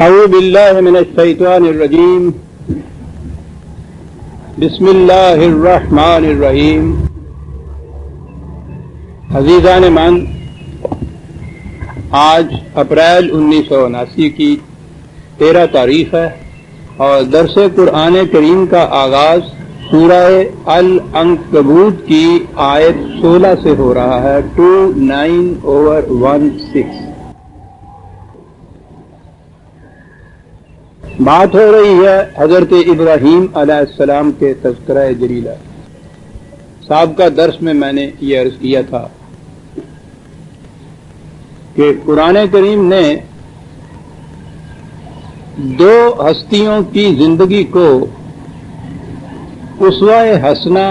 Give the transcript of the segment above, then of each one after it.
اعوذ باللہ من الشیطان الرجیم بسم اللہ الرحمن الرحیم۔ عزیزان من، آج اپریل 1979 کی 13 تاریخ ہے اور درس قرآن کریم کا آغاز سورہ العنکبوت کی آیت 16 سے ہو رہا ہے، 29/16۔ بات ہو رہی ہے حضرت ابراہیم علیہ السلام کے تذکرہ جلیلہ۔ سابقہ درس میں نے یہ عرض کیا تھا کہ قرآن کریم نے دو ہستیوں کی زندگی کو اسوہ حسنہ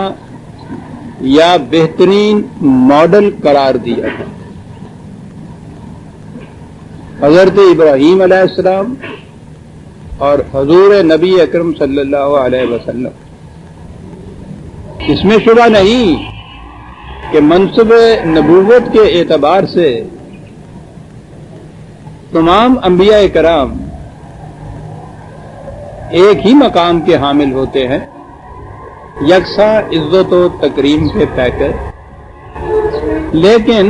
یا بہترین ماڈل قرار دیا تھا، حضرت ابراہیم علیہ السلام اور حضور نبی اکرم صلی اللہ علیہ وسلم۔ اس میں شبہ نہیں کہ منصب نبوت کے اعتبار سے تمام انبیاء کرام ایک ہی مقام کے حامل ہوتے ہیں، یکساں عزت و تکریم کے پیکر، لیکن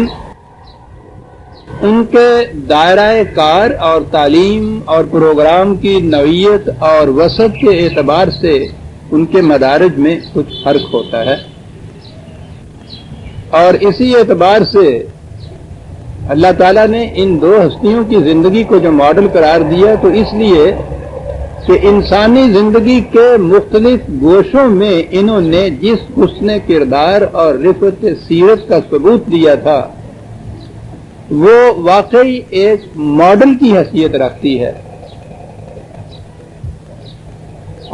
ان کے دائرہ کار اور تعلیم اور پروگرام کی نوعیت اور وسعت کے اعتبار سے ان کے مدارج میں کچھ فرق ہوتا ہے، اور اسی اعتبار سے اللہ تعالیٰ نے ان دو ہستیوں کی زندگی کو جو ماڈل قرار دیا تو اس لیے کہ انسانی زندگی کے مختلف گوشوں میں انہوں نے جس حسن کردار اور رفعت سیرت کا ثبوت دیا تھا وہ واقعی ایک ماڈل کی حیثیت رکھتی ہے،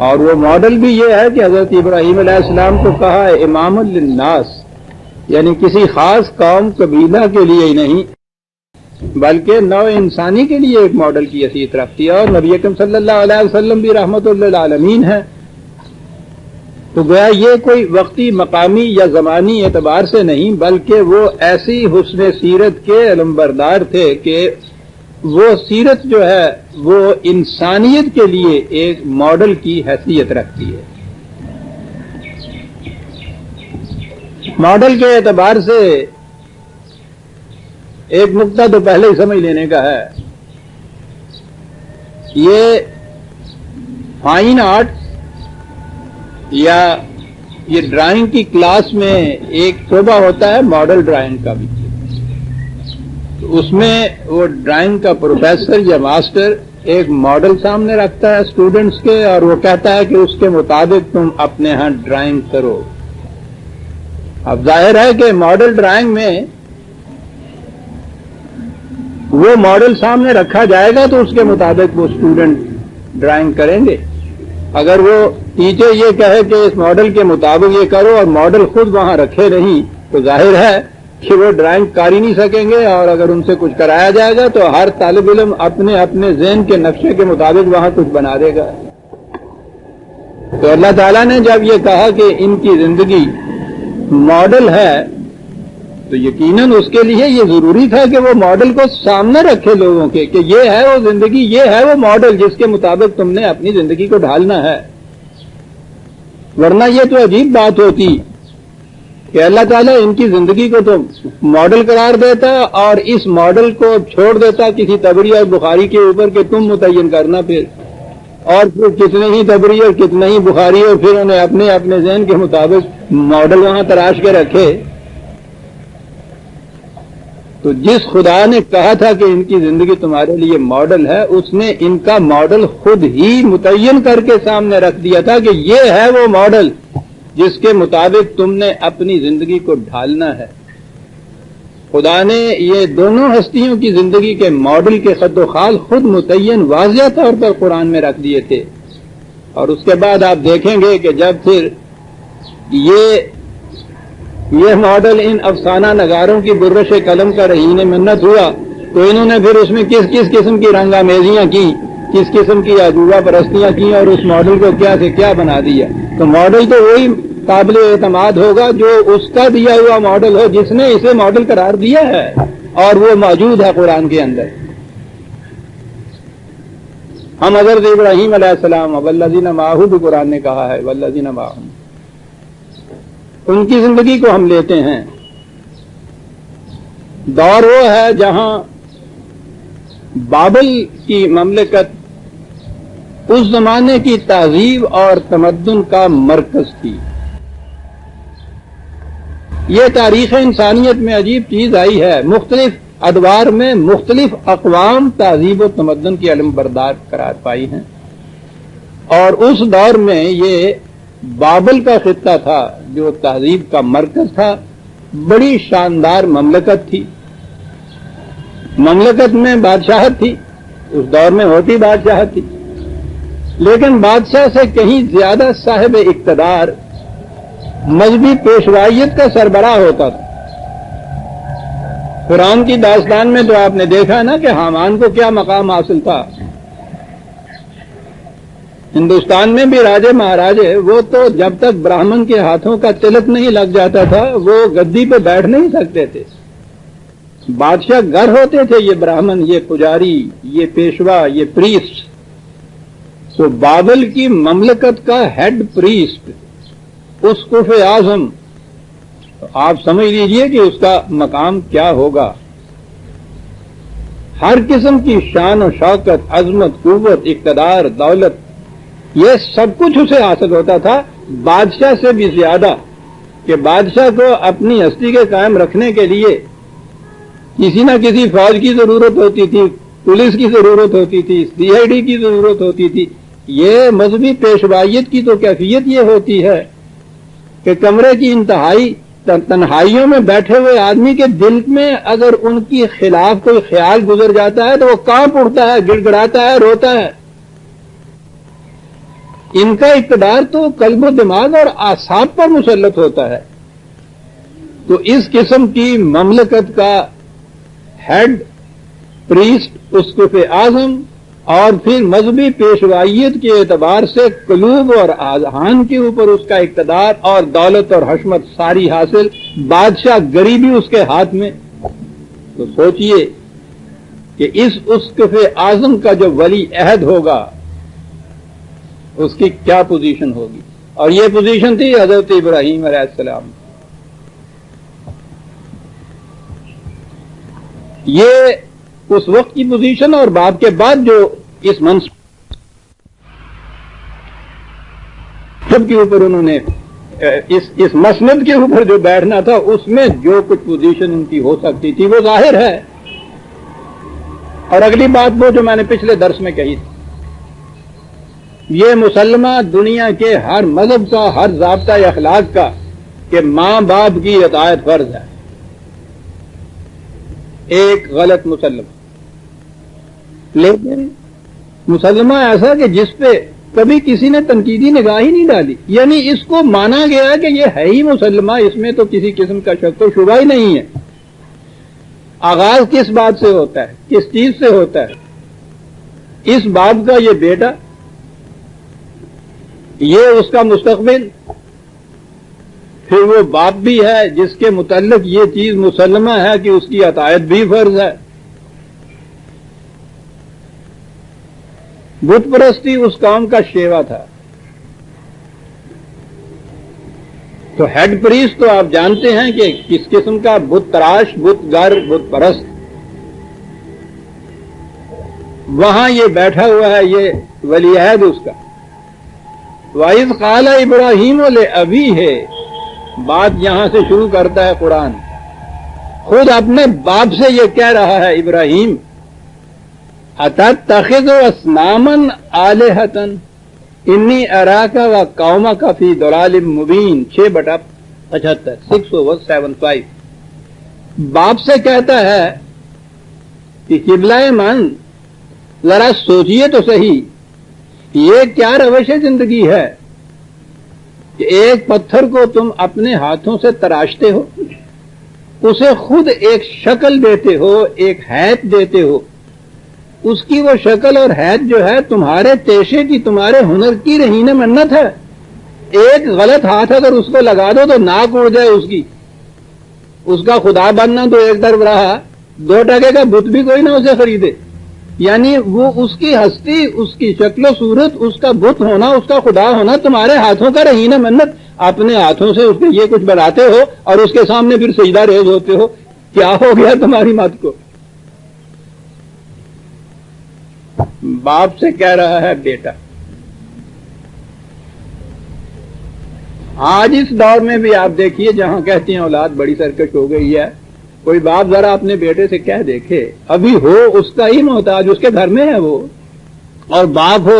اور وہ ماڈل بھی یہ ہے کہ حضرت ابراہیم علیہ السلام کو کہا ہے امام للناس، یعنی کسی خاص قوم قبیلہ کے لیے ہی نہیں بلکہ نوع انسانی کے لیے ایک ماڈل کی حیثیت رکھتی ہے، اور نبی اکرم صلی اللہ علیہ وسلم بھی رحمت للعالمین ہے۔ تو گویا یہ کوئی وقتی مقامی یا زمانی اعتبار سے نہیں بلکہ وہ ایسی حسن سیرت کے علمبردار تھے کہ وہ سیرت جو ہے وہ انسانیت کے لیے ایک ماڈل کی حیثیت رکھتی ہے۔ ماڈل کے اعتبار سے ایک نقطہ تو پہلے ہی سمجھ لینے کا ہے، یہ فائن آرٹ یا یہ ڈرائنگ کی کلاس میں ایک شعبہ ہوتا ہے ماڈل ڈرائنگ کا بھی، تو اس میں وہ ڈرائنگ کا پروفیسر یا ماسٹر ایک ماڈل سامنے رکھتا ہے اسٹوڈنٹس کے، اور وہ کہتا ہے کہ اس کے مطابق تم اپنے ہاں ڈرائنگ کرو۔ اب ظاہر ہے کہ ماڈل ڈرائنگ میں وہ ماڈل سامنے رکھا جائے گا تو اس کے مطابق وہ اسٹوڈنٹ ڈرائنگ کریں گے۔ اگر وہ ٹیچر یہ کہے کہ اس ماڈل کے مطابق یہ کرو اور ماڈل خود وہاں رکھے نہیں تو ظاہر ہے کہ وہ ڈرائنگ کر ہی نہیں سکیں گے، اور اگر ان سے کچھ کرایا جائے گا تو ہر طالب علم اپنے اپنے ذہن کے نقشے کے مطابق وہاں کچھ بنا دے گا۔ تو اللہ تعالیٰ نے جب یہ کہا کہ ان کی زندگی ماڈل ہے تو یقیناً اس کے لیے یہ ضروری تھا کہ وہ ماڈل کو سامنے رکھے لوگوں کے کہ یہ ہے وہ زندگی، یہ ہے وہ ماڈل جس کے مطابق تم نے اپنی زندگی کو ڈھالنا ہے۔ ورنہ یہ تو عجیب بات ہوتی کہ اللہ تعالیٰ ان کی زندگی کو تو ماڈل قرار دیتا اور اس ماڈل کو چھوڑ دیتا کسی تبری اور بخاری کے اوپر کہ تم متعین کرنا، پھر اور پھر کتنے ہی تبری اور کتنے ہی بخاری اور پھر انہیں اپنے اپنے ذہن کے مطابق ماڈل وہاں تراش کے رکھے۔ تو جس خدا نے کہا تھا کہ ان کی زندگی تمہارے لیے ماڈل ہے، اس نے ان کا ماڈل خود ہی متعین کر کے سامنے رکھ دیا تھا کہ یہ ہے وہ ماڈل جس کے مطابق تم نے اپنی زندگی کو ڈھالنا ہے۔ خدا نے یہ دونوں ہستیوں کی زندگی کے ماڈل کے خط و خال خود متعین واضح طور پر قرآن میں رکھ دیے تھے، اور اس کے بعد آپ دیکھیں گے کہ جب پھر یہ ماڈل ان افسانہ نگاروں کی برش قلم کا رہین منت ہوا تو انہوں نے پھر اس میں کس کس قسم کی رنگ آمیزیاں کی، کس قسم کی عجوبہ پرستیاں کی، اور اس ماڈل کو کیا سے کیا بنا دیا۔ تو ماڈل تو وہی قابل اعتماد ہوگا جو اس کا دیا ہوا ماڈل ہو جس نے اسے ماڈل قرار دیا ہے، اور وہ موجود ہے قرآن کے اندر۔ ہم حضرت ابراہیم علیہ السلام والذین معہ بھی قرآن نے کہا ہے والذین معہ، ان کی زندگی کو ہم لیتے ہیں. دور وہ ہے جہاں بابل کی مملکت اس زمانے کی تہذیب اور تمدن کا مرکز تھی. یہ تاریخ انسانیت میں عجیب چیز آئی ہے، مختلف ادوار میں مختلف اقوام تہذیب و تمدن کی علم بردار قرار پائی ہیں، اور اس دور میں یہ بابل کا خطہ تھا جو تہذیب کا مرکز تھا. بڑی شاندار مملکت تھی، مملکت میں بادشاہت تھی، اس دور میں ہوتی بادشاہت تھی، لیکن بادشاہ سے کہیں زیادہ صاحب اقتدار مذہبی پیشوائیت کا سربراہ ہوتا تھا. قرآن کی داستان میں تو آپ نے دیکھا نا کہ حامان کو کیا مقام حاصل تھا. ہندوستان میں بھی راجے مہاراجے وہ تو جب تک براہمن کے ہاتھوں کا تلک نہیں لگ جاتا تھا وہ گدی پہ بیٹھ نہیں سکتے تھے. بادشاہ گر ہوتے تھے، یہ براہمن، یہ پجاری، یہ پیشوا، یہ پریسٹ. تو بابل کی مملکت کا ہیڈ پریسٹ اسقف اعظم، آپ سمجھ لیجئے کہ اس کا مقام کیا ہوگا. ہر قسم کی شان و شوکت، عظمت، قوت، اقتدار، دولت، یہ سب کچھ اسے حاصل ہوتا تھا، بادشاہ سے بھی زیادہ. کہ بادشاہ کو اپنی ہستی کے قائم رکھنے کے لیے کسی نہ کسی فوج کی ضرورت ہوتی تھی، پولیس کی ضرورت ہوتی تھی، CID کی ضرورت ہوتی تھی. یہ مذہبی پیشوائیت کی تو کیفیت یہ ہوتی ہے کہ کمرے کی انتہائی تنہائیوں میں بیٹھے ہوئے آدمی کے دل میں اگر ان کی خلاف کوئی خیال گزر جاتا ہے تو وہ کانپ اٹھتا ہے، گڑ گڑاتا ہے، روتا ہے. ان کا اقتدار تو قلب و دماغ اور اعصاب پر مسلط ہوتا ہے. تو اس قسم کی مملکت کا ہیڈ پریسٹ اسقف اعظم اور پھر مذہبی پیشوائیت کے اعتبار سے قلوب اور اذہان کے اوپر اس کا اقتدار اور دولت اور حشمت ساری حاصل، بادشاہ غریبی اس کے ہاتھ میں. تو سوچئے کہ اس اسقف اعظم کا جو ولی عہد ہوگا اس کی کیا پوزیشن ہوگی. اور یہ پوزیشن تھی حضرت ابراہیم علیہ السلام. یہ اس وقت کی پوزیشن اور باپ کے بعد جو اس منصب کے اوپر انہوں نے اس مسند کے اوپر جو بیٹھنا تھا اس میں جو کچھ پوزیشن ان کی ہو سکتی تھی وہ ظاہر ہے. اور اگلی بات وہ جو میں نے پچھلے درس میں کہی تھی، یہ مسلمہ دنیا کے ہر مذہب کا، ہر ضابطہ اخلاق کا کہ ماں باپ کی اطاعت فرض ہے. ایک غلط مسلمہ، لیکن مسلمہ ایسا کہ جس پہ کبھی کسی نے تنقیدی نگاہ ہی نہیں ڈالی، یعنی اس کو مانا گیا کہ یہ ہے ہی مسلمہ، اس میں تو کسی قسم کا شک و شبہ ہی نہیں ہے. آغاز کس بات سے ہوتا ہے، کس چیز سے ہوتا ہے؟ اس باپ کا یہ بیٹا، یہ اس کا مستقبل، پھر وہ باپ بھی ہے جس کے متعلق یہ چیز مسلمہ ہے کہ اس کی اطاعت بھی فرض ہے. بت پرستی اس قوم کا شیوا تھا. تو ہیڈ پریسٹ تو آپ جانتے ہیں کہ کس قسم کا بت تراش، بت گر، بت پرست. وہاں یہ بیٹھا ہوا ہے، یہ ولی عہد اس کا. وَإِذْ قَالَ إِبْرَاهِيمُ لِأَبِيهِ، بات یہاں سے شروع کرتا ہے قرآن. خود اپنے باپ سے یہ کہہ رہا ہے ابراہیم، أَتَتَّخِذُ أَصْنَامًا آلِهَةً إِنِّي أَرَاكَ وَقَوْمَكَ فِي ضَلَالٍ مُبِينٍ 6/75 6/75. باپ سے کہتا ہے کہ قبلہ من، ذرا سوچئے تو صحیح، یہ کیا روش زندگی ہے کہ ایک پتھر کو تم اپنے ہاتھوں سے تراشتے ہو، اسے خود ایک شکل دیتے ہو، ایک حیت دیتے ہو. اس کی وہ شکل اور حیت جو ہے تمہارے پیشے کی، تمہارے ہنر کی رہین منت ہے. ایک غلط ہاتھ اگر اس کو لگا دو تو ناک اڑ جائے اس کی. اس کا خدا بننا تو ایک طرف رہا، 2 ٹکے کا بت بھی کوئی نہ اسے خریدے. یعنی وہ اس کی ہستی، اس کی شکل و صورت، اس کا بت ہونا، اس کا خدا ہونا تمہارے ہاتھوں کا رہی نا منت، اپنے ہاتھوں سے اس کے یہ کچھ بناتے ہو اور اس کے سامنے پھر سجدہ ریز ہوتے ہو. کیا ہو گیا تمہاری مت کو؟ باپ سے کہہ رہا ہے بیٹا. آج اس دور میں بھی آپ دیکھیے جہاں کہتے ہیں اولاد بڑی سرکش ہو گئی ہے، کوئی باپ ذرا اپنے بیٹے سے کہہ دیکھے، ابھی ہو اس کا ہی محتاج، اس کے گھر میں ہے وہ، اور باپ ہو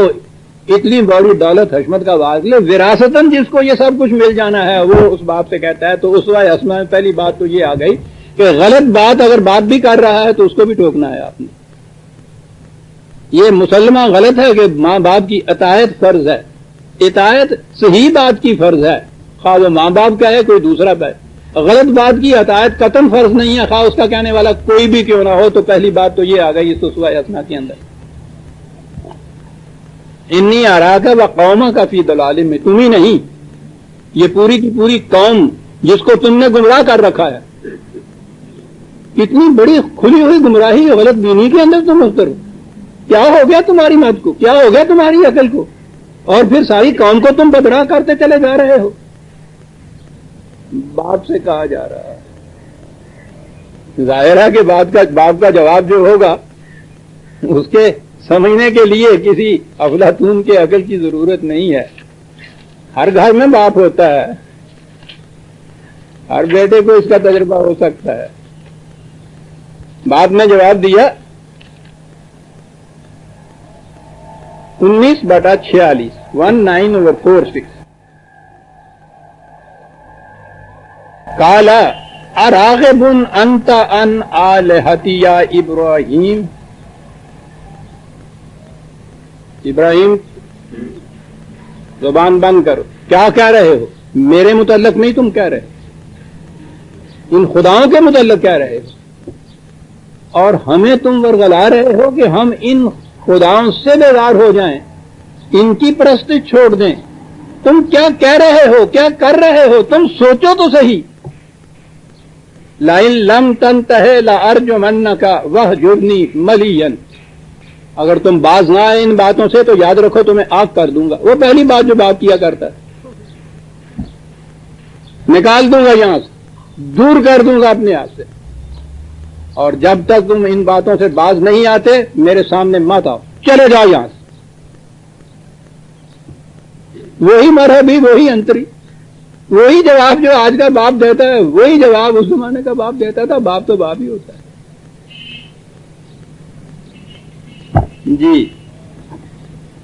اتنی بڑی دولت حشمت کا واصل، وراثتاً جس کو یہ سب کچھ مل جانا ہے وہ اس باپ سے کہتا ہے. تو اسوہ حسنہ میں پہلی بات تو یہ آ گئی کہ غلط بات اگر باپ بھی کر رہا ہے تو اس کو بھی ٹوکنا ہے آپ نے. یہ مسلمہ غلط ہے کہ ماں باپ کی اطاعت فرض ہے، اطاعت صحیح بات کی فرض ہے، خواہ وہ ماں باپ کا ہے کوئی دوسرا کا ہے. غلط بات کی اطاعت قطعاً فرض نہیں ہے، خواہ اس کا کہنے والا کوئی بھی کیوں نہ ہو. تو پہلی بات تو یہ آ گئی اس اسوہ حسنہ کے اندر. انی اراک و قوما کا فی ضلال میں، تم ہی نہیں، یہ پوری کی پوری قوم جس کو تم نے گمراہ کر رکھا ہے. اتنی بڑی کھلی ہوئی گمراہی غلط بینی کے اندر تم اتر. کیا ہو گیا تمہاری مت کو؟ کیا ہو گیا تمہاری عقل کو؟ اور پھر ساری قوم کو تم بدراہ کرتے چلے جا رہے ہو. باپ سے کہا جا رہا ہے، ظاہر ہے کہ باپ کا جواب جو ہوگا اس کے سمجھنے کے لیے کسی افلاطون کے عقل کی ضرورت نہیں ہے. ہر گھر میں باپ ہوتا ہے، ہر بیٹے کو اس کا تجربہ ہو سکتا ہے. باپ نے جواب دیا 19/46 19/46 قال اراغب انت عن آلہتی یا ابراہیم. ابراہیم زبان بند کرو، کیا کہہ رہے ہو؟ میرے متعلق نہیں تم کہہ رہے، ان خداؤں کے متعلق کہہ رہے ہو، اور ہمیں تم ورغلا رہے ہو کہ ہم ان خداؤں سے بیزار ہو جائیں، ان کی پرستش چھوڑ دیں. تم کیا کہہ رہے ہو؟ کیا کر رہے ہو؟ تم سوچو تو صحیح. لَئِن لَمْ تَنْتَهِ لَأَرْجُمَنَّكَ وَاهْجُرْنِي مَلِيًّا. اگر تم باز نہ آئے ان باتوں سے تو یاد رکھو تمہیں آگ کر دوں گا. وہ پہلی بات جو باپ کیا کرتا ہے، نکال دوں گا یہاں سے، دور کر دوں گا اپنے ہاتھ سے. اور جب تک تم ان باتوں سے باز نہیں آتے میرے سامنے مت آؤ، چلے جاؤ یہاں سے. وہی مرحبی، وہی انتری، وہی جواب جو آج کا باپ دیتا ہے وہی جواب اس زمانے کا باپ دیتا تھا. باپ تو باپ ہی ہوتا ہے. جی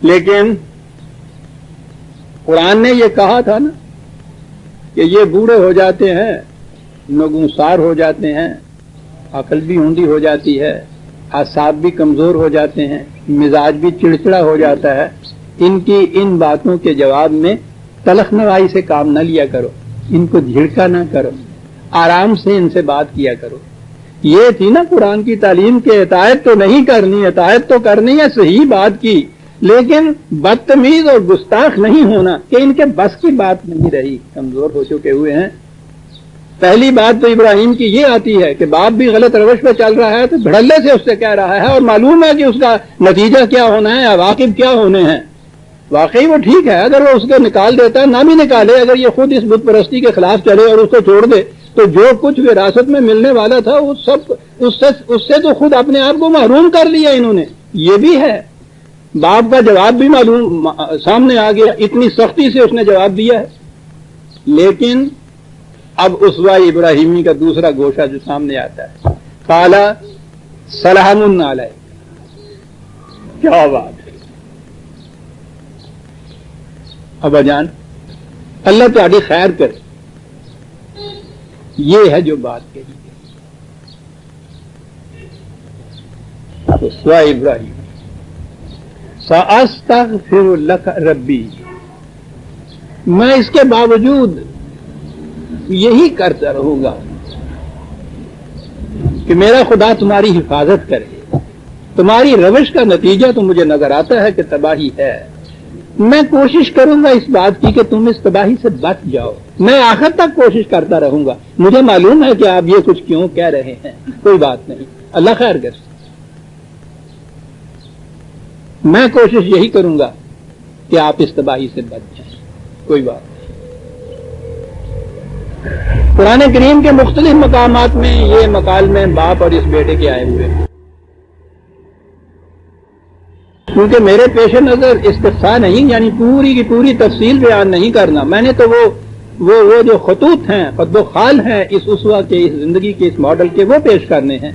لیکن قرآن نے یہ کہا تھا نا کہ یہ بوڑھے ہو جاتے ہیں، نگونسار ہو جاتے ہیں، عقل بھی ہوندی ہو جاتی ہے، اعصاب بھی کمزور ہو جاتے ہیں، مزاج بھی چڑچڑا ہو جاتا ہے. ان کی ان باتوں کے جواب میں تلخ نوائی سے کام نہ لیا کرو، ان کو جھڑکا نہ کرو، آرام سے ان سے بات کیا کرو. یہ تھی نا قرآن کی تعلیم کے اطاعت تو نہیں کرنی، اطاعت تو کرنی ہے صحیح بات کی، لیکن بدتمیز اور گستاخ نہیں ہونا کہ ان کے بس کی بات نہیں رہی، کمزور ہو چکے ہوئے ہیں. پہلی بات تو ابراہیم کی یہ آتی ہے کہ باپ بھی غلط روش پہ چل رہا ہے تو بھڑلے سے اس سے کہہ رہا ہے، اور معلوم ہے کہ اس کا نتیجہ کیا ہونا ہے، عواقب کیا ہونے ہیں. واقعی وہ ٹھیک ہے اگر وہ اس کو نکال دیتا ہے، نہ بھی نکالے، اگر یہ خود اس بت پرستی کے خلاف چلے اور اس کو چھوڑ دے تو جو کچھ وراثت میں ملنے والا تھا وہ سب اس سے تو خود اپنے آپ کو محروم کر لیا انہوں نے. یہ بھی ہے، باپ کا جواب بھی معلوم سامنے آ گیا، اتنی سختی سے اس نے جواب دیا ہے. لیکن اب اسوہ ابراہیمی کا دوسرا گوشہ جو سامنے آتا ہے، قال سلام علیک. کیا بات ہے ابا جان، اللہ تہاڈی خیر کرے. یہ ہے جو بات کہی گئی. اسوہ ابراہیم سأستغفر لک ربی، میں اس کے باوجود یہی کرتا رہوں گا کہ میرا خدا تمہاری حفاظت کرے. تمہاری روش کا نتیجہ تو مجھے نظر آتا ہے کہ تباہی ہے. میں کوشش کروں گا اس بات کی کہ تم اس تباہی سے بچ جاؤ. میں آخر تک کوشش کرتا رہوں گا. مجھے معلوم ہے کہ آپ یہ کچھ کیوں کہہ رہے ہیں، کوئی بات نہیں، اللہ خیر کر. میں کوشش یہی کروں گا کہ آپ اس تباہی سے بچ جائیں. کوئی بات نہیں. قرآن کریم کے مختلف مقامات میں یہ مکالمے باپ اور اس بیٹے کے آئے ہوئے ہیں. کیونکہ میرے پیش نظر استفسار نہیں، یعنی پوری کی پوری تفصیل بیان نہیں کرنا. میں نے تو وہ جو خطوط ہیں، خط و خال ہیں اس اسوہ کے، اس زندگی کے، اس ماڈل کے، وہ پیش کرنے ہیں.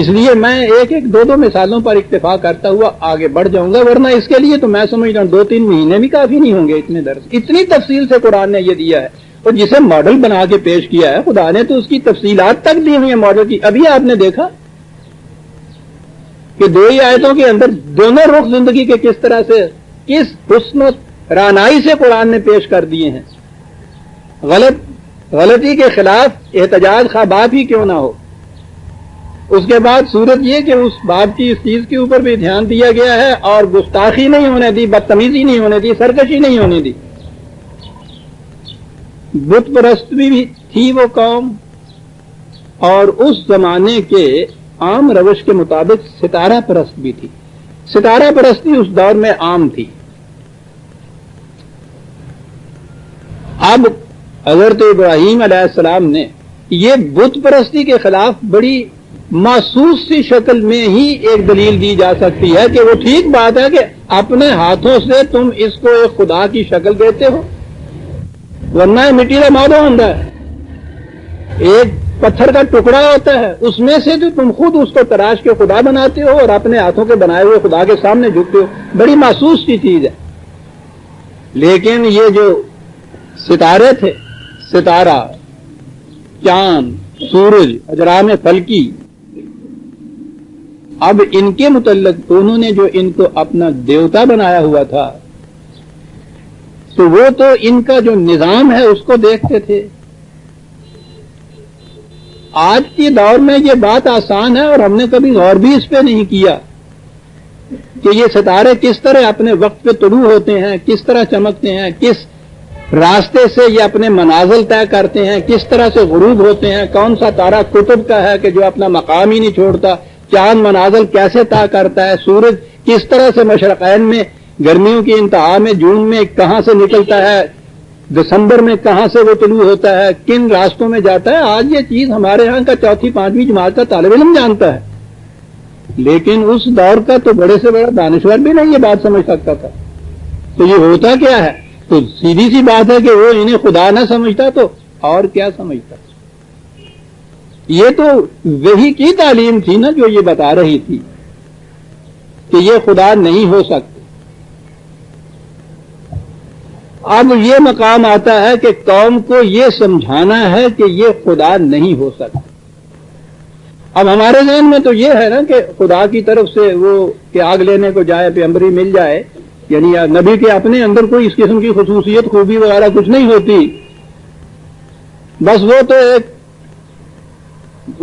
اس لیے میں ایک ایک دو مثالوں پر اکتفا کرتا ہوا آگے بڑھ جاؤں گا، ورنہ اس کے لیے تو میں سمجھتا ہوں 2-3 مہینے بھی کافی نہیں ہوں گے. اتنے درس، اتنی تفصیل سے قرآن نے یہ دیا ہے، اور جسے ماڈل بنا کے پیش کیا ہے خدا نے تو اس کی تفصیلات تک دی ہوئی ہیں ماڈل کی. ابھی آپ نے دیکھا کہ 2 ہی آیتوں کے اندر دونوں رخ زندگی کے کس طرح سے، کس حسن و رعنائی سے قرآن نے پیش کر دیے ہیں. غلطی کے خلاف احتجاج خواہ باپ ہی کیوں نہ ہو. اس کے بعد صورت یہ کہ اس باپ کی اس چیز کے اوپر بھی دھیان دیا گیا ہے، اور گستاخی نہیں ہونے دی، بدتمیزی نہیں ہونے دی، سرکشی نہیں ہونے دی. بت پرست بھی تھی وہ قوم، اور اس زمانے کے عام روش کے مطابق ستارہ پرست بھی تھی. ستارہ پرستی اس دور میں عام تھی. اب حضرت ابراہیم علیہ السلام نے یہ بت پرستی کے خلاف بڑی محسوس سی شکل میں ہی ایک دلیل دی جا سکتی ہے کہ وہ ٹھیک بات ہے کہ اپنے ہاتھوں سے تم اس کو ایک خدا کی شکل دیتے ہو، ورنہ مٹی کا مادہ ہوتا ہے، ایک پتھر کا ٹکڑا ہوتا ہے، اس میں سے جو تم خود اس کو تراش کے خدا بناتے ہو اور اپنے ہاتھوں کے بنائے ہوئے خدا کے سامنے جھکتے ہو. بڑی محسوس کی چیز ہے. لیکن یہ جو ستارے تھے، ستارہ، چاند، سورج، اجرام فلکی، اب ان کے متعلق انہوں نے جو ان کو اپنا دیوتا بنایا ہوا تھا تو وہ تو ان کا جو نظام ہے اس کو دیکھتے تھے. آج کے دور میں یہ بات آسان ہے، اور ہم نے کبھی غور بھی اس پہ نہیں کیا کہ یہ ستارے کس طرح اپنے وقت پہ طلوع ہوتے ہیں، کس طرح چمکتے ہیں، کس راستے سے یہ اپنے منازل طے کرتے ہیں، کس طرح سے غروب ہوتے ہیں، کون سا تارا قطب کا ہے کہ جو اپنا مقام ہی نہیں چھوڑتا، چاند منازل کیسے طے کرتا ہے، سورج کس طرح سے مشرقین میں گرمیوں کی انتہا میں جون میں کہاں سے نکلتا ہے، دسمبر میں کہاں سے وہ طلوع ہوتا ہے، کن راستوں میں جاتا ہے. آج یہ چیز ہمارے ہاں کا 4th-5ویں جماعت کا طالب علم جانتا ہے، لیکن اس دور کا تو بڑے سے بڑا دانشور بھی نہیں یہ بات سمجھ سکتا تھا. تو یہ ہوتا کیا ہے؟ تو سیدھی سی بات ہے کہ وہ انہیں خدا نہ سمجھتا تو اور کیا سمجھتا. یہ تو وحی کی تعلیم تھی نا جو یہ بتا رہی تھی کہ یہ خدا نہیں ہو سکتے. اب یہ مقام آتا ہے کہ قوم کو یہ سمجھانا ہے کہ یہ خدا نہیں ہو سکتا. اب ہمارے ذہن میں تو یہ ہے نا کہ خدا کی طرف سے وہ کہ آگ لینے کو جائے پیغمبری مل جائے، یعنی نبی کے اپنے اندر کوئی اس قسم کی خصوصیت خوبی وغیرہ کچھ نہیں ہوتی، بس وہ تو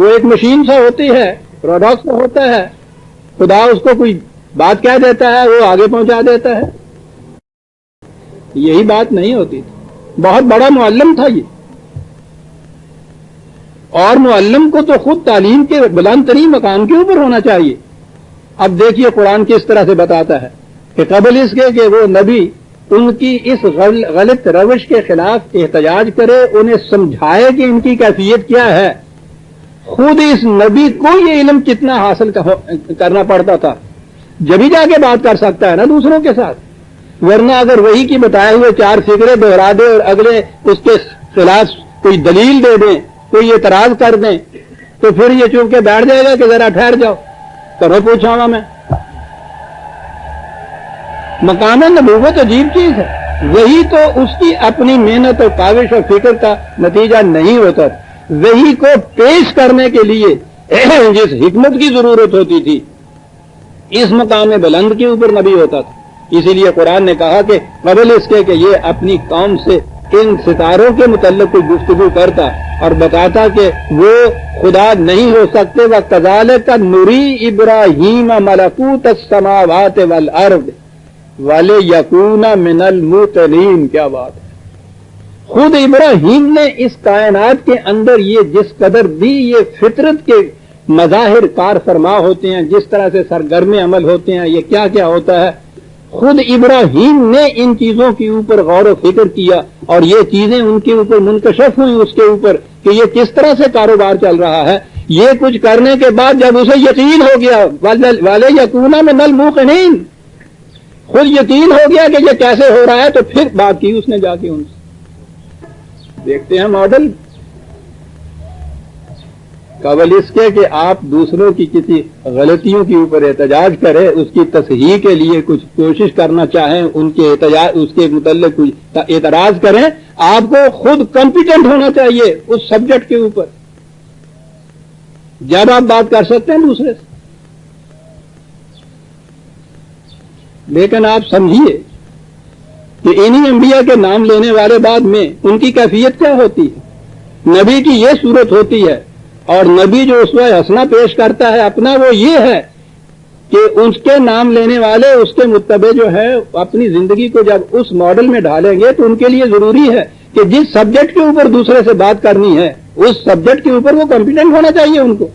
ایک مشین سا ہوتی ہے، پروڈکٹ سا ہوتا ہے، خدا اس کو کوئی بات کہہ دیتا ہے وہ آگے پہنچا دیتا ہے. یہی بات نہیں ہوتی تھی. بہت بڑا معلم تھا یہ، اور معلم کو تو خود تعلیم کے بلند ترین مقام کے اوپر ہونا چاہیے. اب دیکھیے قرآن کس طرح سے بتاتا ہے کہ قبل اس کے کہ وہ نبی ان کی اس غلط روش کے خلاف احتجاج کرے، انہیں سمجھائے کہ ان کی کیفیت کیا ہے، خود اس نبی کو یہ علم کتنا حاصل کرنا پڑتا تھا، جبھی جا کے بات کر سکتا ہے نا دوسروں کے ساتھ. ورنہ اگر وہی کی بتائے ہوئے 4 فکرے دہرا دے اور اگلے اس کے خلاف کوئی دلیل دے دیں، کوئی اعتراض کر دیں، تو پھر یہ چپ کے بیٹھ جائے گا کہ ذرا ٹھہر جاؤ، کرو پوچھا ہوا میں. مقام نبوت عجیب چیز ہے، وہی تو اس کی اپنی محنت اور کاوش اور فکر کا نتیجہ نہیں ہوتا. وہی کو پیش کرنے کے لیے جس حکمت کی ضرورت ہوتی تھی اس مقام بلند کے اوپر نبی ہوتا تھا. اسی لیے قرآن نے کہا کہ قبل اس کے کہ یہ اپنی قوم سے ان ستاروں کے متعلق کوئی گفتگو کرتا اور بتاتا کہ وہ خدا نہیں ہو سکتے. وَكَذَلِكَ نُرِي إِبْرَاهِيمَ مَلَكُوتَ السَّمَاوَاتِ وَالْأَرْضِ وَلِيَكُونَ مِنَ الْمُوقِنِينَ. کیا بات ہے! خود ابراہیم نے اس کائنات کے اندر یہ جس قدر بھی یہ فطرت کے مظاہر کار فرما ہوتے ہیں، جس طرح سے سرگرم عمل ہوتے ہیں، یہ کیا کیا ہوتا ہے، خود ابراہیم نے ان چیزوں کے اوپر غور و فکر کیا اور یہ چیزیں ان کے اوپر منکشف ہوئی اس کے اوپر کہ یہ کس طرح سے کاروبار چل رہا ہے۔ یہ کچھ کرنے کے بعد جب اسے یقین ہو گیا، والے یقونا من الموقنین، خود یقین ہو گیا کہ یہ کیسے ہو رہا ہے، تو پھر بات کی اس نے جا کے ان سے۔ دیکھتے ہیں ماڈل، قبل اس کے کہ آپ دوسروں کی کسی غلطیوں کے اوپر احتجاج کریں، اس کی تصحیح کے لیے کچھ کوشش کرنا چاہیں، ان کے احتجاج اس کے متعلق کچھ اعتراض کریں، آپ کو خود کمپیٹنٹ ہونا چاہیے اس سبجیکٹ کے اوپر، جب آپ بات کر سکتے ہیں دوسرے سے۔ لیکن آپ سمجھیے کہ انہی انبیاء کے نام لینے والے بعد میں ان کی کیفیت کیا ہوتی ہے۔ نبی کی یہ صورت ہوتی ہے، اور نبی جو اسوہ حسنہ پیش کرتا ہے اپنا، وہ یہ ہے کہ اس کے نام لینے والے اس کے متبع جو ہے اپنی زندگی کو جب اس ماڈل میں ڈالیں گے تو ان کے لیے ضروری ہے کہ جس سبجیکٹ کے اوپر دوسرے سے بات کرنی ہے اس سبجیکٹ کے اوپر وہ کمپیٹنٹ ہونا چاہیے ان کو،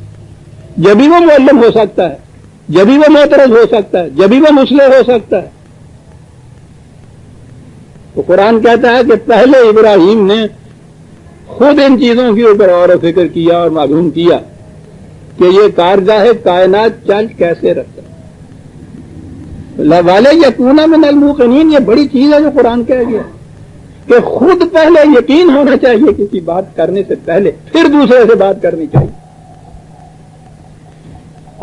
جبھی وہ معلم ہو سکتا ہے، جبھی وہ معترض ہو سکتا ہے، جبھی وہ مصلح ہو سکتا ہے۔ تو قرآن کہتا ہے کہ پہلے ابراہیم نے خود ان چیزوں کے اوپر غور و فکر کیا اور معلوم کیا کہ یہ کارگاہ کائنات چل کیسے رکھتا ہے۔ والے یقونا من الموقنین، یہ بڑی چیز ہے جو قرآن کہہ گیا کہ خود پہلے یقین ہونا چاہیے کسی بات کرنے سے پہلے، پھر دوسرے سے بات کرنی چاہیے۔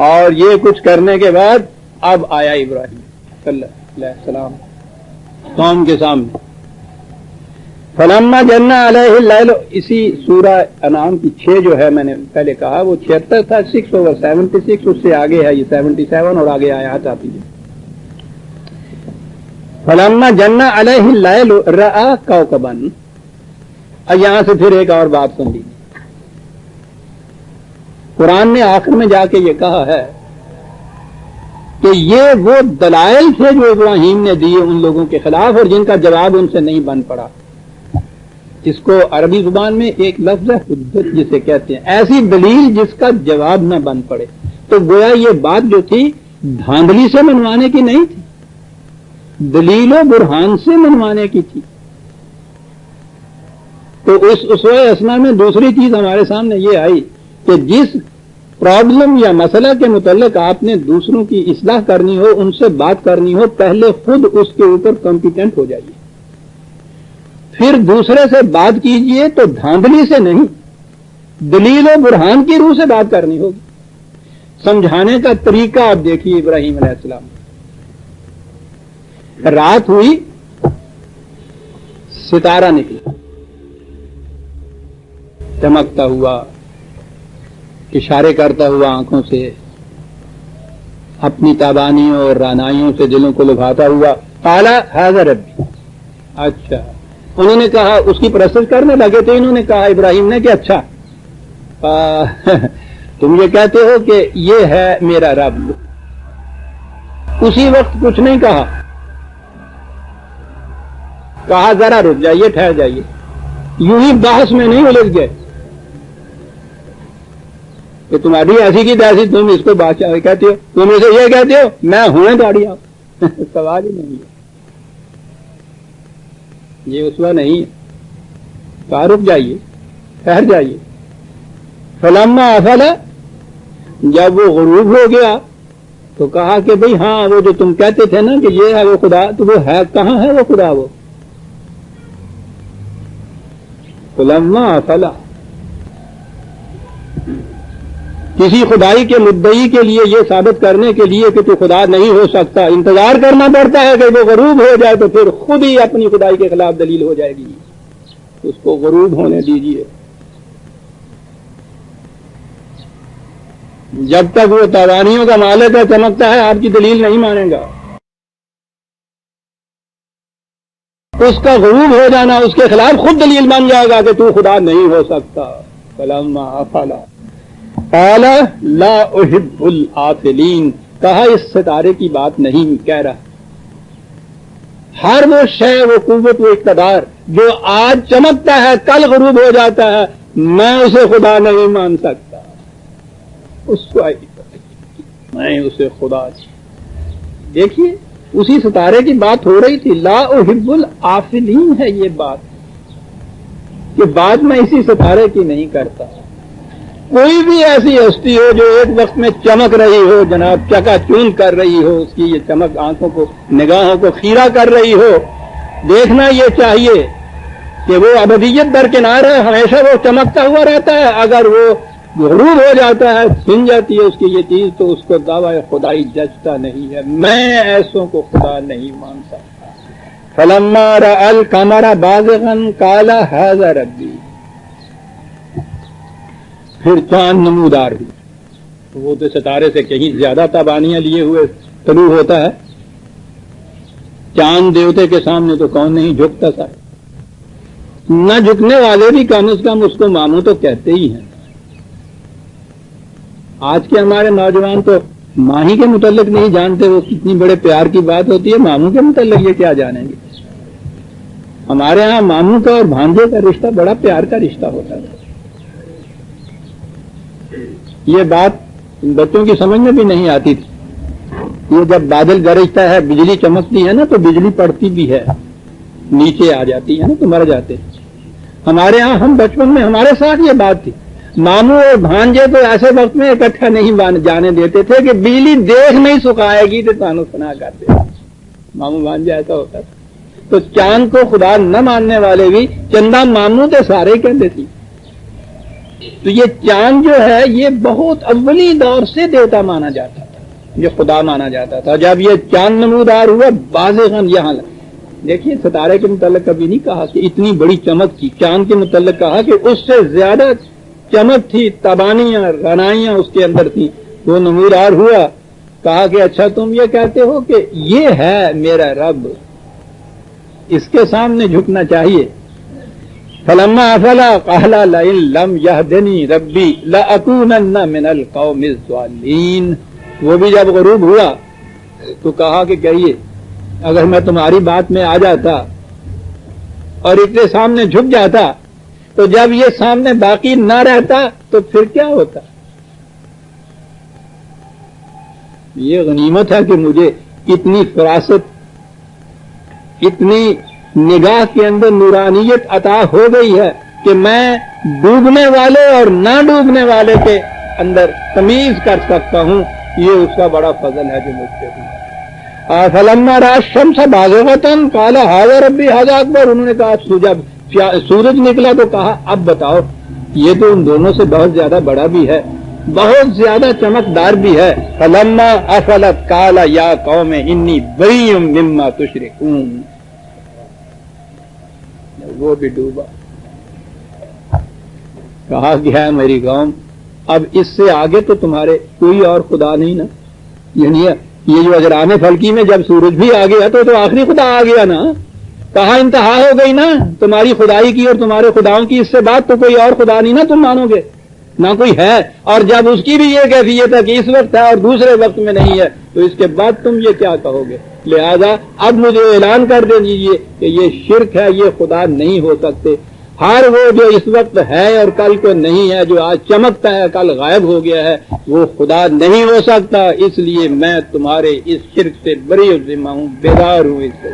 اور یہ کچھ کرنے کے بعد اب آیا ابراہیم علیہ السلام قوم کے سامنے۔ فلما جن علیہ اللیل، اسی سورہ انعام کی 6 جو ہے میں نے پہلے کہا وہ 76 تھا، 6/76، اس سے آگے ہے یہ 77 اور آگے آیات آتی ہے۔ فلما جن علیہ اللیل رأى کوكبا، اب یہاں سے پھر ایک اور بات سن لیجیے۔ قرآن نے آخر میں جا کے یہ کہا ہے کہ یہ وہ دلائل تھے جو ابراہیم نے دیے ان لوگوں کے خلاف اور جن کا جواب ان سے نہیں بن پڑا۔ اس کو عربی زبان میں ایک لفظ ہے حجت جسے کہتے ہیں، ایسی دلیل جس کا جواب نہ بن پڑے۔ تو گویا یہ بات جو تھی دھاندلی سے منوانے کی نہیں تھی، دلیل و برہان سے منوانے کی تھی۔ تو اس اسوہ حسنہ میں دوسری چیز ہمارے سامنے یہ آئی کہ جس پرابلم یا مسئلہ کے متعلق آپ نے دوسروں کی اصلاح کرنی ہو، ان سے بات کرنی ہو، پہلے خود اس کے اوپر کمپیٹنٹ ہو جائیے، پھر دوسرے سے بات کیجئے تو دھاندلی سے نہیں، دلیل و برہان کی روح سے بات کرنی ہوگی۔ سمجھانے کا طریقہ آپ دیکھیے ابراہیم علیہ السلام، رات ہوئی، ستارہ نکلا چمکتا ہوا، اشارے کرتا ہوا آنکھوں سے، اپنی تابانیوں اور رعنائیوں سے دلوں کو لبھاتا ہوا، قال ھذا ربی، اچھا انہوں نے کہا، اس کی پرستش کرنے لگے تھے، انہوں نے کہا ابراہیم نے کہ اچھا تم یہ کہتے ہو کہ یہ ہے میرا رب۔ اسی وقت کچھ نہیں کہا ذرا رک جائیے، ٹھہر جائیے، یوں ہی بحث میں نہیں الجھ گئے کہ تمہاری ایسی کی تیسی، تم اس کو بادشاہ کہتے ہو، تم اسے یہ کہتے ہو، میں ہوں گاڑی آپ سوال ہی نہیں ہے، یہ اسوہ نہیں ہے، کہا رک جائیے، ٹھہر جائیے۔ فلما افل، جب وہ غروب ہو گیا تو کہا کہ بھئی ہاں وہ جو تم کہتے تھے نا کہ یہ ہے وہ خدا، تو وہ ہے کہاں ہے وہ خدا؟ وہ فلما افل، کسی خدائی کے مدعی کے لیے یہ ثابت کرنے کے لیے کہ تو خدا نہیں ہو سکتا، انتظار کرنا پڑتا ہے کہ وہ غروب ہو جائے تو پھر خود ہی اپنی خدائی کے خلاف دلیل ہو جائے گی، اس کو غروب ہونے دیجیے۔ جب تک وہ تابانیوں کا مالک ہے، چمکتا ہے، آپ کی دلیل نہیں مانے گا۔ اس کا غروب ہو جانا اس کے خلاف خود دلیل بن جائے گا کہ تو خدا نہیں ہو سکتا۔ فلما افل قال لا احب الآفلین، کہا اس ستارے کی بات نہیں کہہ رہا، ہر وہ شے، وہ قوت، وہ اقتدار جو آج چمکتا ہے کل غروب ہو جاتا ہے، میں اسے خدا نہیں مان سکتا۔ اس کو میں اسے خدا دیکھیے اسی ستارے کی بات ہو رہی تھی. لا احب العافلین ہے یہ بات کہ بات میں اسی ستارے کی نہیں کرتا. کوئی بھی ایسی ہستی ہو جو ایک وقت میں چمک رہی ہو جناب, چکا چون کر رہی ہو, اس کی یہ چمک آنکھوں کو نگاہوں کو خیرہ کر رہی ہو, دیکھنا یہ چاہیے کہ وہ ابدیت درکنار ہے, ہمیشہ وہ چمکتا ہوا رہتا ہے. اگر وہ غروب ہو جاتا ہے, چھن جاتی ہے اس کی یہ چیز, تو اس کو دعویٰ خدائی جچتا نہیں ہے. میں ایسوں کو خدا نہیں مانتا. فلما رأى القمر بازغا قال هذا ربی. پھر چاند نمودار ہوئی, وہ تو ستارے سے کہیں زیادہ تابانیاں لیے ہوئے طلوع ہوتا ہے. چاند دیوتے کے سامنے تو کون نہیں جھکتا سا, نہ جھکنے والے بھی کم از کم اس کو ماموں تو کہتے ہی ہیں. آج کے ہمارے نوجوان تو ماہی کے متعلق نہیں جانتے, وہ کتنی بڑے پیار کی بات ہوتی ہے, ماموں کے متعلق یہ کیا جانیں گے. ہمارے ہاں ماموں کا اور بھانجے کا رشتہ بڑا پیار کا رشتہ ہوتا ہے. یہ بات بچوں کی سمجھ میں بھی نہیں آتی تھی. یہ جب بادل گرجتا ہے, بجلی چمکتی ہے نا, تو بجلی پڑتی بھی ہے, نیچے آ جاتی ہے نا تو مر جاتے. ہمارے ہاں ہم بچپن میں ہمارے ساتھ یہ بات تھی. ماموں اور بھانجے تو ایسے وقت میں اکٹھا نہیں جانے دیتے تھے کہ بجلی دیکھ نہیں سکھائے گی تو تانو سنا کرتے. ماموں بھانجے ایسا ہوتا تھا. تو چاند کو خدا نہ ماننے والے بھی چندہ ماموں تو سارے کہتے تھے. تو یہ چاند جو ہے یہ بہت اولی دور سے دیوتا مانا جاتا تھا, یہ خدا مانا جاتا تھا. جب یہ چاند نمودار ہوا بازغن, یہاں دیکھیے ستارے کے متعلق کبھی نہیں کہا کہ اتنی بڑی چمک تھی. چاند کے متعلق کہا کہ اس سے زیادہ چمک تھی, تبانیاں رنائیاں اس کے اندر تھیں. وہ نمودار ہوا, کہا کہ اچھا تم یہ کہتے ہو کہ یہ ہے میرا رب, اس کے سامنے جھکنا چاہیے. فلما افلا قال لئن لم يهدني ربي لاكونن من القوم الضالين. وہ بھی جب غروب ہوا تو کہا کہ کہیے اگر میں تمہاری بات میں آ جاتا اور اس کے سامنے جھک جاتا, تو جب یہ سامنے باقی نہ رہتا تو پھر کیا ہوتا. یہ غنیمت ہے کہ مجھے اتنی فراست, اتنی نگاہ کے اندر نورانیت عطا ہو گئی ہے کہ میں ڈوبنے والے اور نہ ڈوبنے والے کے اندر تمیز کر سکتا ہوں. یہ اس کا بڑا فضل ہے جو مجھ سے ہوا. فلما رأى الشمس باذغة قال هذا ربي هذا اکبر. انہوں نے کہا جب سورج نکلا تو کہا اب بتاؤ, یہ تو ان دونوں سے بہت زیادہ بڑا بھی ہے, بہت زیادہ چمکدار بھی ہے. فلما افلت قال یا قوم انی بریء مما تشركون. وہ بھی ڈوبا, کہا گیا ہے میری قوم اب اس سے آگے تو تمہارے کوئی اور خدا نہیں نا. یعنی یہ جو اجرام فلکی میں جب سورج بھی آ گیا تو آخری خدا آ گیا نا. کہاں انتہا ہو گئی نا تمہاری خدائی کی اور تمہارے خداؤں کی. اس سے بعد تو کوئی اور خدا نہیں نا تم مانو گے, نہ کوئی ہے. اور جب اس کی بھی یہ کیفیت ہے کہ اس وقت ہے اور دوسرے وقت میں نہیں ہے, تو اس کے بعد تم یہ کیا کہو گے. لہذا اب مجھے اعلان کر دے دیجیے کہ یہ شرک ہے, یہ خدا نہیں ہو سکتے. ہر وہ جو اس وقت ہے اور کل کو نہیں ہے, جو آج چمکتا ہے کل غائب ہو گیا ہے, وہ خدا نہیں ہو سکتا. اس لیے میں تمہارے اس شرک سے بری ذمہ ہوں, بیدار ہوں. اس سے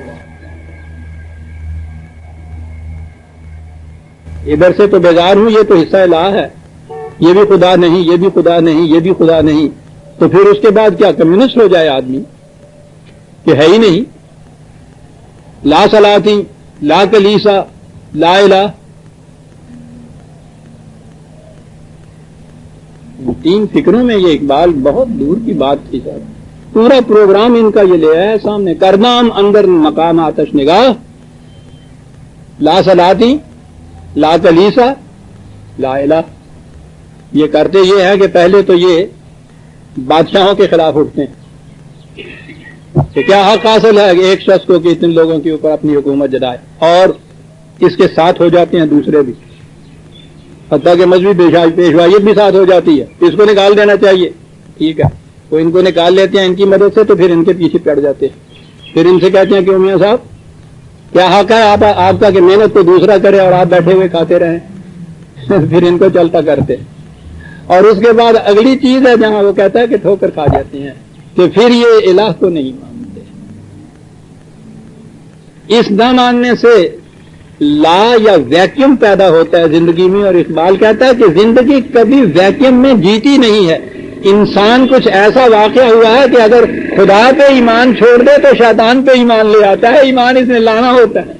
ادھر سے تو بیزار ہوں, یہ تو حصہ لا ہے, یہ بھی خدا نہیں, یہ بھی خدا نہیں, یہ بھی خدا نہیں. تو پھر اس کے بعد کیا کمیونسٹ ہو جائے آدمی کہ ہے ہی نہیں. لا صلاتی, لا کلیسا, لا الہ. تین فکروں میں یہ اقبال بہت دور کی بات تھی صاحب. پورا پروگرام ان کا یہ لے آیا ہے سامنے. کردام اندر مقام آتش نگاہ, لا صلاتی, لا کلیسا, لا الہ. یہ کرتے یہ ہے کہ پہلے تو یہ بادشاہوں کے خلاف اٹھتے ہیں کہ کیا حق حاصل ہے ایک شخص کو کہ اتنے لوگوں کے اوپر اپنی حکومت جدائے, اور اس کے ساتھ ہو جاتے ہیں دوسرے بھی, حتیٰ کہ مذہبی پیشوائیت بھی ساتھ ہو جاتی ہے. اس کو نکال دینا چاہیے, ٹھیک ہے, وہ ان کو نکال لیتے ہیں ان کی مدد سے, تو پھر ان کے پیچھے پڑ جاتے ہیں. پھر ان سے کہتے ہیں کہ میاں صاحب کیا حق ہے آپ کا کہ محنت کو دوسرا کرے اور آپ بیٹھے ہوئے کھاتے رہیں. پھر ان کو چلتا کرتے. اور اس کے بعد اگلی چیز ہے جہاں وہ کہتا ہے کہ ٹھوکر کھا جاتے ہیں کہ پھر یہ الہ کو نہیں مانتے. اس نہ ماننے سے لا یا ویکیوم پیدا ہوتا ہے زندگی میں. اور اقبال کہتا ہے کہ زندگی کبھی ویکیوم میں جیتی نہیں ہے. انسان کچھ ایسا واقعہ ہوا ہے کہ اگر خدا پہ ایمان چھوڑ دے تو شیطان پہ ایمان لے آتا ہے. ایمان اس نے لانا ہوتا ہے.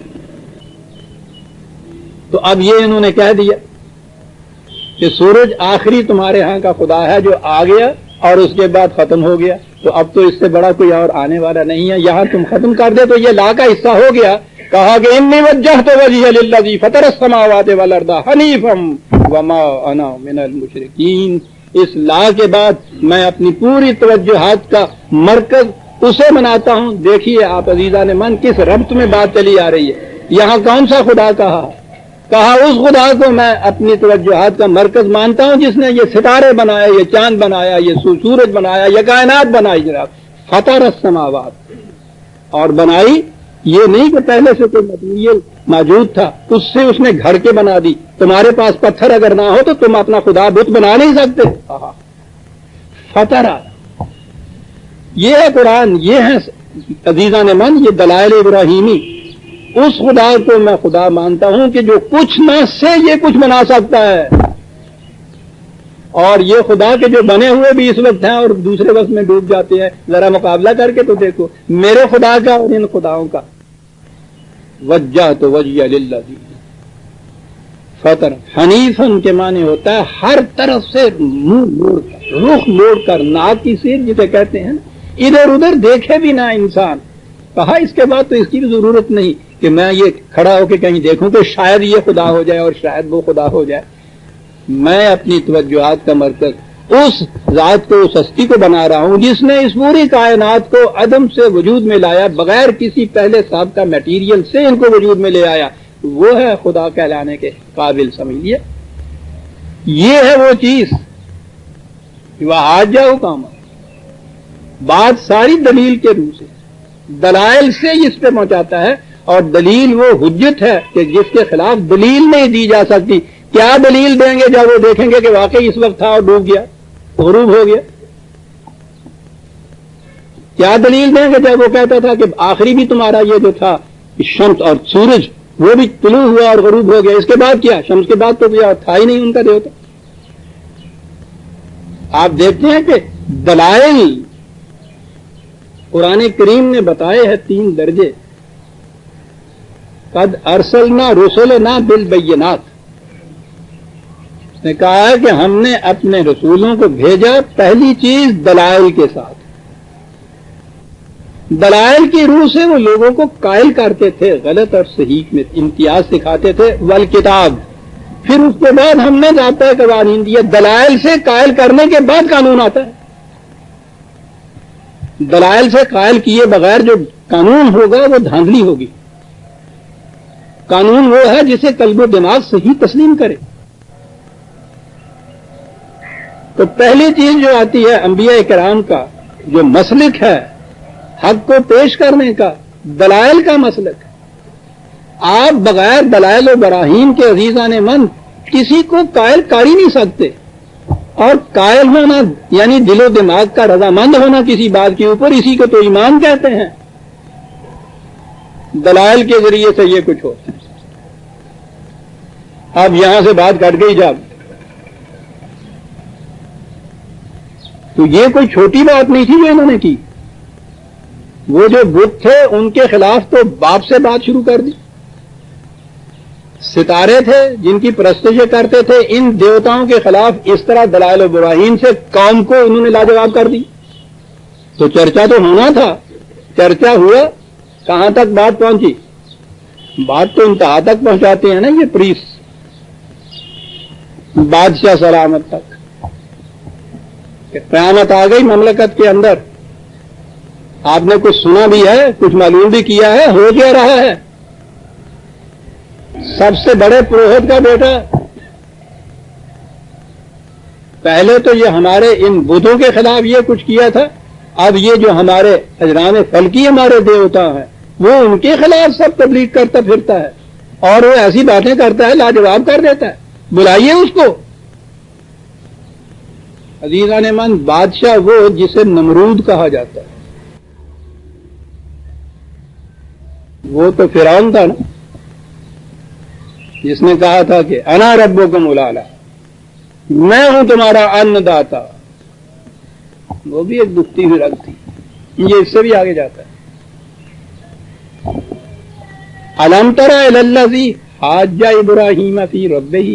تو اب یہ انہوں نے کہہ دیا کہ سورج آخری تمہارے ہاں کا خدا ہے جو آ گیا اور اس کے بعد ختم ہو گیا. تو اب تو اس سے بڑا کوئی اور آنے والا نہیں ہے. یہاں تم ختم کر دے تو یہ لا کا حصہ ہو گیا. کہا کہ انی وجہت وجہی للذی فطر السماوات والارض حنیفا وما انا من المشرکین. اس لا کے بعد میں اپنی پوری توجہات کا مرکز اسے بناتا ہوں. دیکھیے آپ عزیزان من کس ربط میں بات چلی آ رہی ہے. یہاں کون سا خدا کہا اس خدا کو میں اپنی توجہات کا مرکز مانتا ہوں جس نے یہ ستارے بنایا, یہ چاند بنایا, یہ سورج بنایا, یہ کائنات بنائی. جناب فطر السماوات, اور بنائی یہ نہیں کہ پہلے سے کوئی مٹیریل موجود تھا اس سے اس نے گھر کے بنا دی. تمہارے پاس پتھر اگر نہ ہو تو تم اپنا خدا بت بنا نہیں سکتے. فطر, یہ ہے قرآن, یہ ہے عزیزان من یہ دلائل ابراہیمی. اس خدا کو میں خدا مانتا ہوں کہ جو کچھ نہ سے یہ کچھ بنا سکتا ہے. اور یہ خدا کے جو بنے ہوئے بھی اس وقت ہیں اور دوسرے وقت میں ڈوب جاتے ہیں. ذرا مقابلہ کر کے تو دیکھو میرے خدا کا اور ان خداؤں کا. وجہت وجہی للذی فطر حنیفاً کے معنی ہوتا ہے ہر طرف سے منہ موڑ کر, رخ موڑ کر, ناک کی سیر جسے کہتے ہیں, ادھر ادھر دیکھے بھی نہ انسان. کہا اس کے بعد تو اس کی بھی ضرورت نہیں کہ میں یہ کھڑا ہو کے کہیں دیکھوں کہ شاید یہ خدا ہو جائے اور شاید وہ خدا ہو جائے. میں اپنی توجہات کا مرکز اس ذات کو, اس ہستی کو بنا رہا ہوں جس نے اس پوری کائنات کو عدم سے وجود میں لایا, بغیر کسی پہلے سابقہ میٹیریل سے ان کو وجود میں لے آیا. وہ ہے خدا کہلانے کے قابل. سمجھیے یہ ہے وہ چیز وہ آج جاؤ کام. بات ساری دلیل کے روح سے, دلائل سے اس پہ پہنچاتا ہے. اور دلیل وہ حجت ہے کہ جس کے خلاف دلیل نہیں دی جا سکتی. کیا دلیل دیں گے جب وہ دیکھیں گے کہ واقعی اس وقت تھا اور ڈوب گیا, غروب ہو گیا. کیا دلیل دیں گے جب وہ کہتا تھا کہ آخری بھی تمہارا یہ جو تھا شمس اور سورج وہ بھی طلوع ہوا اور غروب ہو گیا. اس کے بعد کیا, شمس کے بعد تو تھا ہی نہیں ان کا دیوتا. آپ دیکھتے ہیں کہ دلائل قرآن کریم نے بتائے ہیں 3 درجے. قد ارسلنا رسلنا بالبینات, نے کہا ہے کہ ہم نے اپنے رسولوں کو بھیجا پہلی چیز دلائل کے ساتھ. دلائل کی روح سے وہ لوگوں کو قائل کرتے تھے, غلط اور صحیح میں امتیاز سکھاتے تھے. والکتاب, پھر اس کے بعد ہم نے ذابطہ قوانین دیا. دلائل سے قائل کرنے کے بعد قانون آتا ہے. دلائل سے قائل کیے بغیر جو قانون ہوگا وہ دھاندلی ہوگی. قانون وہ ہے جسے قلب و دماغ صحیح تسلیم کرے. تو پہلی چیز جو آتی ہے انبیاء کرام کا جو مسلک ہے حق کو پیش کرنے کا, دلائل کا مسلک. آپ بغیر دلائل و براہین کے عزیزان من کسی کو قائل کر ہی نہیں سکتے. اور قائل ہونا یعنی دل و دماغ کا رضامند ہونا کسی بات کے اوپر, اسی کو تو ایمان کہتے ہیں. دلائل کے ذریعے سے یہ کچھ ہوتا ہے. اب یہاں سے بات کٹ گئی جب, تو یہ کوئی چھوٹی بات نہیں تھی جو انہوں نے کی. وہ جو بت تھے ان کے خلاف تو باپ سے بات شروع کر دی. ستارے تھے جن کی پرستشیں کرتے تھے, ان دیوتاؤں کے خلاف اس طرح دلائل و براہین سے قوم کو انہوں نے لاجواب کر دی. تو چرچا تو ہونا تھا, چرچا ہوا. کہاں تک بات پہنچی؟ بات تو انتہا تک پہنچاتے ہیں نا یہ پریس, بادشاہ سلامت تک. کہ قیامت آ گئی مملکت کے اندر. آپ نے کچھ سنا بھی ہے, کچھ معلوم بھی کیا ہے, ہو کیا رہا ہے. سب سے بڑے پروہت کا بیٹا. پہلے تو یہ ہمارے ان بدھوں کے خلاف یہ کچھ کیا تھا, اب یہ جو ہمارے اجرام فلکی ہمارے دیوتا ہیں وہ ان کے خلاف سب تبلیغ کرتا پھرتا ہے, اور وہ ایسی باتیں کرتا ہے لاجواب کر دیتا ہے. بلائیے اس کو. عزیزان من بادشاہ وہ جسے نمرود کہا جاتا ہے، وہ تو فرعون تھا نا، جس نے کہا تھا کہ انا ربکم الاعلی، میں ہوں تمہارا ان داتا. وہ بھی ایک دکھتی ہوئی رگ تھی. یہ اس سے بھی آگے جاتا ہے. الم تر الی الذی حاج ابراہیم فی ربہ،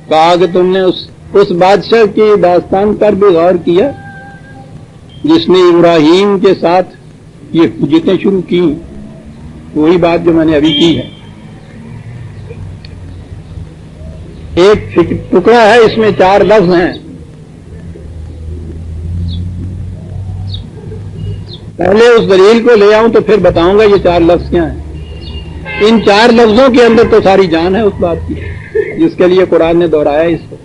کہا کہ تم نے اس بادشاہ کی داستان پر بھی غور کیا جس نے ابراہیم کے ساتھ یہ حجتیں شروع کی. وہی بات جو میں نے ابھی کی ہے. ایک ٹکڑا ہے، اس میں 4 لفظ ہیں. پہلے اس دلیل کو لے آؤں تو پھر بتاؤں گا یہ 4 لفظ کیا ہیں. ان 4 لفظوں کے اندر تو ساری جان ہے اس بات کی جس کے لیے قرآن نے دہرایا اس کو.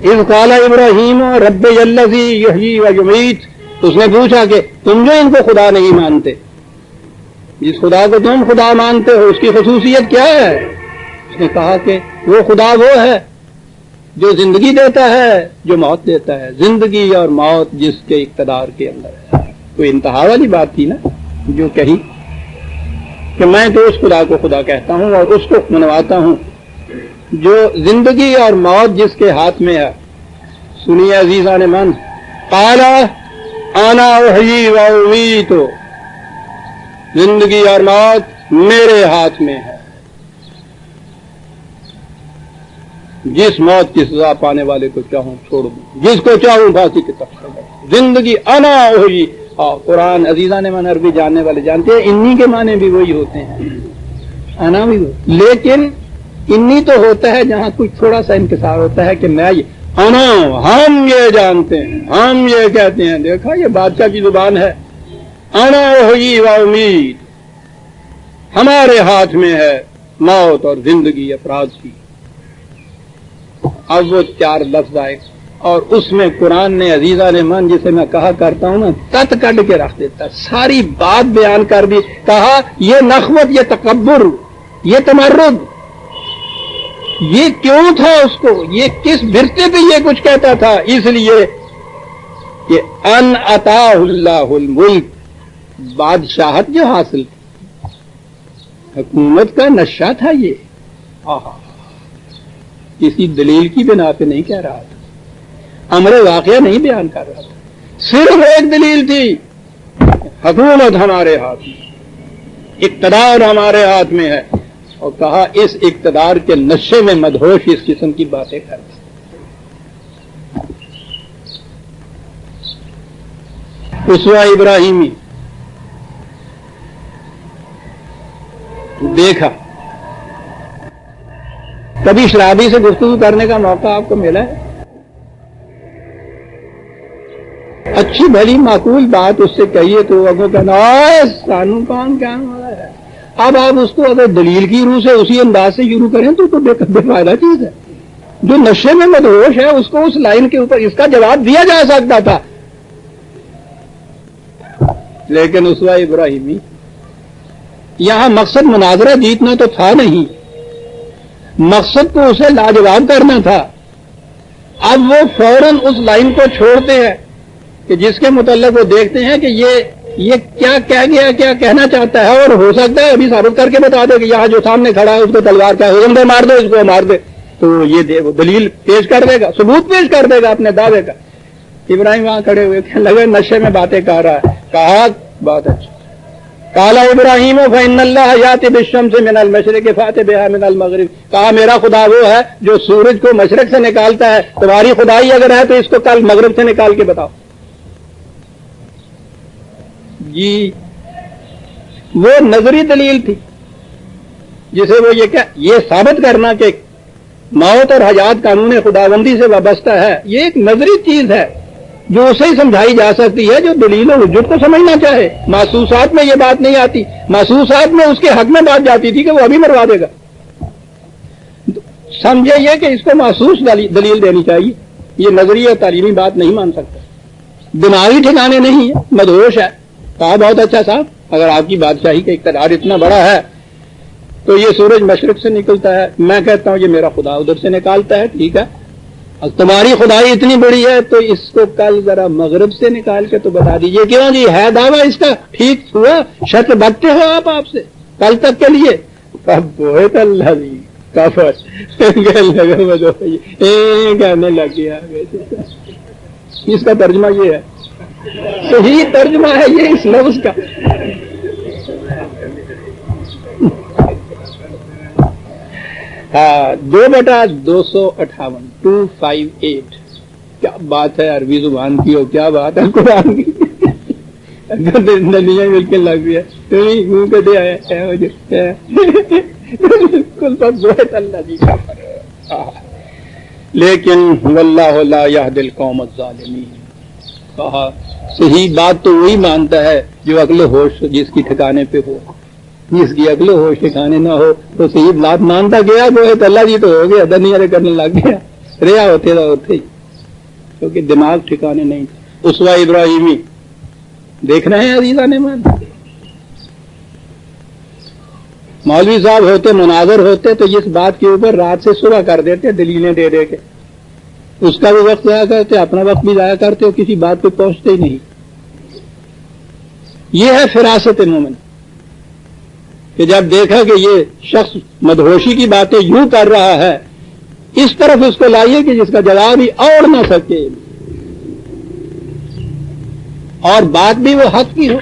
اذ قال ابراہیم رب الذی یحیی و یمیت، اس نے پوچھا کہ تم جو ان کو خدا نہیں مانتے، جس خدا کو تم خدا مانتے ہو اس کی خصوصیت کیا ہے؟ اس نے کہا کہ وہ خدا وہ ہے جو زندگی دیتا ہے، جو موت دیتا ہے. زندگی اور موت جس کے اقتدار کے اندر ہے. تو انتہا والی بات تھی نا جو کہی کہ میں تو اس خدا کو خدا کہتا ہوں اور اس کو منواتا ہوں جو زندگی اور موت جس کے ہاتھ میں ہے. سنیے عزیزان من، قال انا احیی و امیت، زندگی اور موت میرے ہاتھ میں ہے. جس موت کی سزا پانے والے کو چاہوں چھوڑ دوں، جس کو چاہوں پھانسی کی تخت. زندگی انا احیی. اور قرآن عزیزان من عربی جاننے والے جانتے ہیں انی کے معنی بھی وہی ہوتے ہیں، انا بھی ہوتا. لیکن انی تو ہوتا ہے جہاں کچھ تھوڑا سا انکسار ہوتا ہے کہ میں یہ انا، ہم یہ جانتے ہیں، ہم یہ کہتے ہیں. دیکھا یہ بادشاہ کی زبان ہے. انا احیی و امیت، ہمارے ہاتھ میں ہے موت اور زندگی افراد کی. اب وہ 4 لفظ آئے اور اس میں قرآن نے عزیزان من جسے میں کہا کرتا ہوں نا تت کڈ کے رکھ دیتا. ساری بات بیان کر دی. کہا یہ نخوت، یہ تکبر، یہ تمرد، یہ کیوں تھا اس کو، یہ کس بھرتے پہ یہ کچھ کہتا تھا؟ اس لیے کہ ان عطا اللہ الملک، بادشاہت جو حاصل تھی، حکومت کا نشہ تھا یہ. کسی دلیل کی بنا پہ نہیں کہہ رہا تھا، امر واقعہ نہیں بیان کر رہا تھا. صرف ایک دلیل تھی، حکومت ہمارے ہاتھ میں، اقتدار ہمارے ہاتھ میں ہے. اور کہا اس اقتدار کے نشے میں مدہوش اس قسم کی باتیں کرتا. اسوہ ابراہیمی دیکھا. کبھی شرابی سے گفتگو کرنے کا موقع آپ کو ملا ہے؟ اچھی بھلی معقول بات اس سے کہیے تو اگر کہنا سانو کون کیا ہے. اب آپ اس کو اگر دلیل کی روح سے اسی انداز سے شروع کریں تو بے فائدہ چیز ہے. جو نشے میں مدہوش ہے اس کو اس لائن کے اوپر اس کا جواب دیا جا سکتا تھا. لیکن اسوہ ابراہیمی یہاں مقصد مناظرہ جیتنا تو تھا نہیں، مقصد تو اسے لاجواب کرنا تھا. اب وہ فوراً اس لائن کو چھوڑتے ہیں کہ جس کے متعلق وہ دیکھتے ہیں کہ یہ کیا کہہ گیا، کیا کہنا چاہتا ہے، اور ہو سکتا ہے ابھی ثابت کر کے بتا دے کہ یہاں جو سامنے کھڑا ہے اس کو تلوار کا حکم دے، مار دے اس کو، مار دے. تو یہ دلیل پیش کر دے گا، ثبوت پیش کر دے گا اپنے دعوے کا. ابراہیم وہاں کھڑے ہوئے کہنے لگے نشے میں باتیں کر رہا ہے. کہا بہت اچھا. قال ابراہیم فإن اللہ یأتی بالشمس من المشرق فأت بها من المغرب. کہا میرا خدا وہ ہے جو سورج کو مشرق سے نکالتا ہے، تمہاری خدائی اگر ہے تو اس کو کل مغرب سے نکال کے بتاؤ. جی وہ نظری دلیل تھی جسے وہ یہ ثابت کرنا کہ موت اور حیات قانون خداوندی سے وابستہ ہے، یہ ایک نظری چیز ہے جو اسے ہی سمجھائی جا سکتی ہے جو دلیل و حجت کو سمجھنا چاہے. محسوسات میں یہ بات نہیں آتی. محسوسات میں اس کے حق میں بات جاتی تھی کہ وہ ابھی مروا دے گا. سمجھے یہ کہ اس کو محسوس دلیل دینی چاہیے. یہ نظری اور تعلیمی بات نہیں مان سکتا، دماغی ٹھکانے نہیں ہے، مدہوش ہے. کہا بہت اچھا صاحب، اگر آپ کی بادشاہی کا اقتدار اتنا بڑا ہے تو یہ سورج مشرق سے نکلتا ہے، میں کہتا ہوں یہ میرا خدا ادھر سے نکالتا ہے. ٹھیک ہے، اب تمہاری خدائی اتنی بڑی ہے تو اس کو کل ذرا مغرب سے نکال کے تو بتا دیجئے. کیوں جی ہے دعویٰ اس کا ٹھیک ہوا؟ شرط بچتے ہو آپ سے کل تک کے لیے؟ اب بہت اللہ جی کافر کہنے لگ گیا. اس کا ترجمہ یہ ہے، صحیح ترجمہ ہے یہ اس لفظ کا. ہاں 2/258 258. کیا بات ہے عربی زبان کی، ہو کیا بات ہے قرآن کی. دنیا مل کے لگ گیا تم کہتے آئے بالکل بہت اللہ جی کا. لیکن واللہ لا یہدی القوم الظالمین. کہا صحیح بات تو وہی مانتا ہے جو عقل ہوش جس کی ٹھکانے پہ ہو. جس کی عقل ہوش ٹھکانے نہ ہو تو صحیح بات مانتا گیا بہت اللہ جی تو ہو گیا دنیا کرنے لگ گیا. ریا ہوتے تھا ہوتے ہی کیونکہ دماغ ٹھکانے نہیں. اسوہ ابراہیمی دیکھ رہے ہیں عزیزان مان. مولوی صاحب ہوتے مناظر ہوتے تو اس بات کے اوپر رات سے صبح کر دیتے دلیلیں دے دے کے. اس کا بھی وقت ضائع کرتے اپنا وقت بھی ضائع کرتے اور کسی بات پہ پہنچتے ہی نہیں. یہ ہے فراست مومن کہ جب دیکھا کہ یہ شخص مدہوشی کی باتیں یوں کر رہا ہے اس طرف اس کو لائیے کہ جس کا جواب ہی اوڑ نہ سکے اور بات بھی وہ حق کی ہو.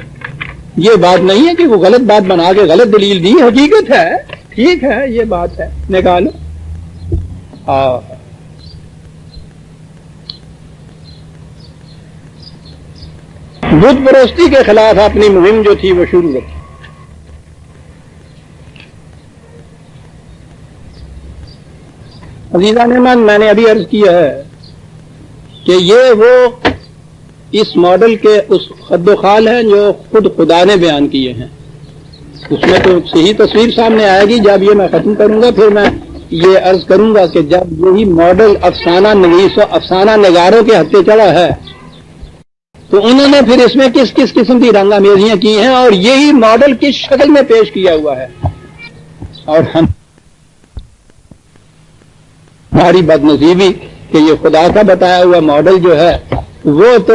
یہ بات نہیں ہے کہ وہ غلط بات بنا کے غلط دلیل دی، حقیقت ہے ٹھیک ہے یہ بات ہے نکالو. بت پرستی کے خلاف اپنی مہم جو تھی وہ شروع رکھی. عزیزان من میں نے ابھی عرض کیا ہے کہ یہ وہ اس ماڈل کے اس خد و خال ہیں جو خود خدا نے بیان کیے ہیں. اس میں تو صحیح تصویر سامنے آئے گی جب یہ میں ختم کروں گا. پھر میں یہ عرض کروں گا کہ جب یہی ماڈل افسانہ نویس و افسانہ نگاروں کے ہتھے چڑھا ہے تو انہوں نے پھر اس میں کس کس قسم کی رنگ آمیزیاں کی ہیں اور یہی ماڈل کس شکل میں پیش کیا ہوا ہے. اور ہماری بدنصیبی کہ یہ خدا کا بتایا ہوا ماڈل جو ہے وہ تو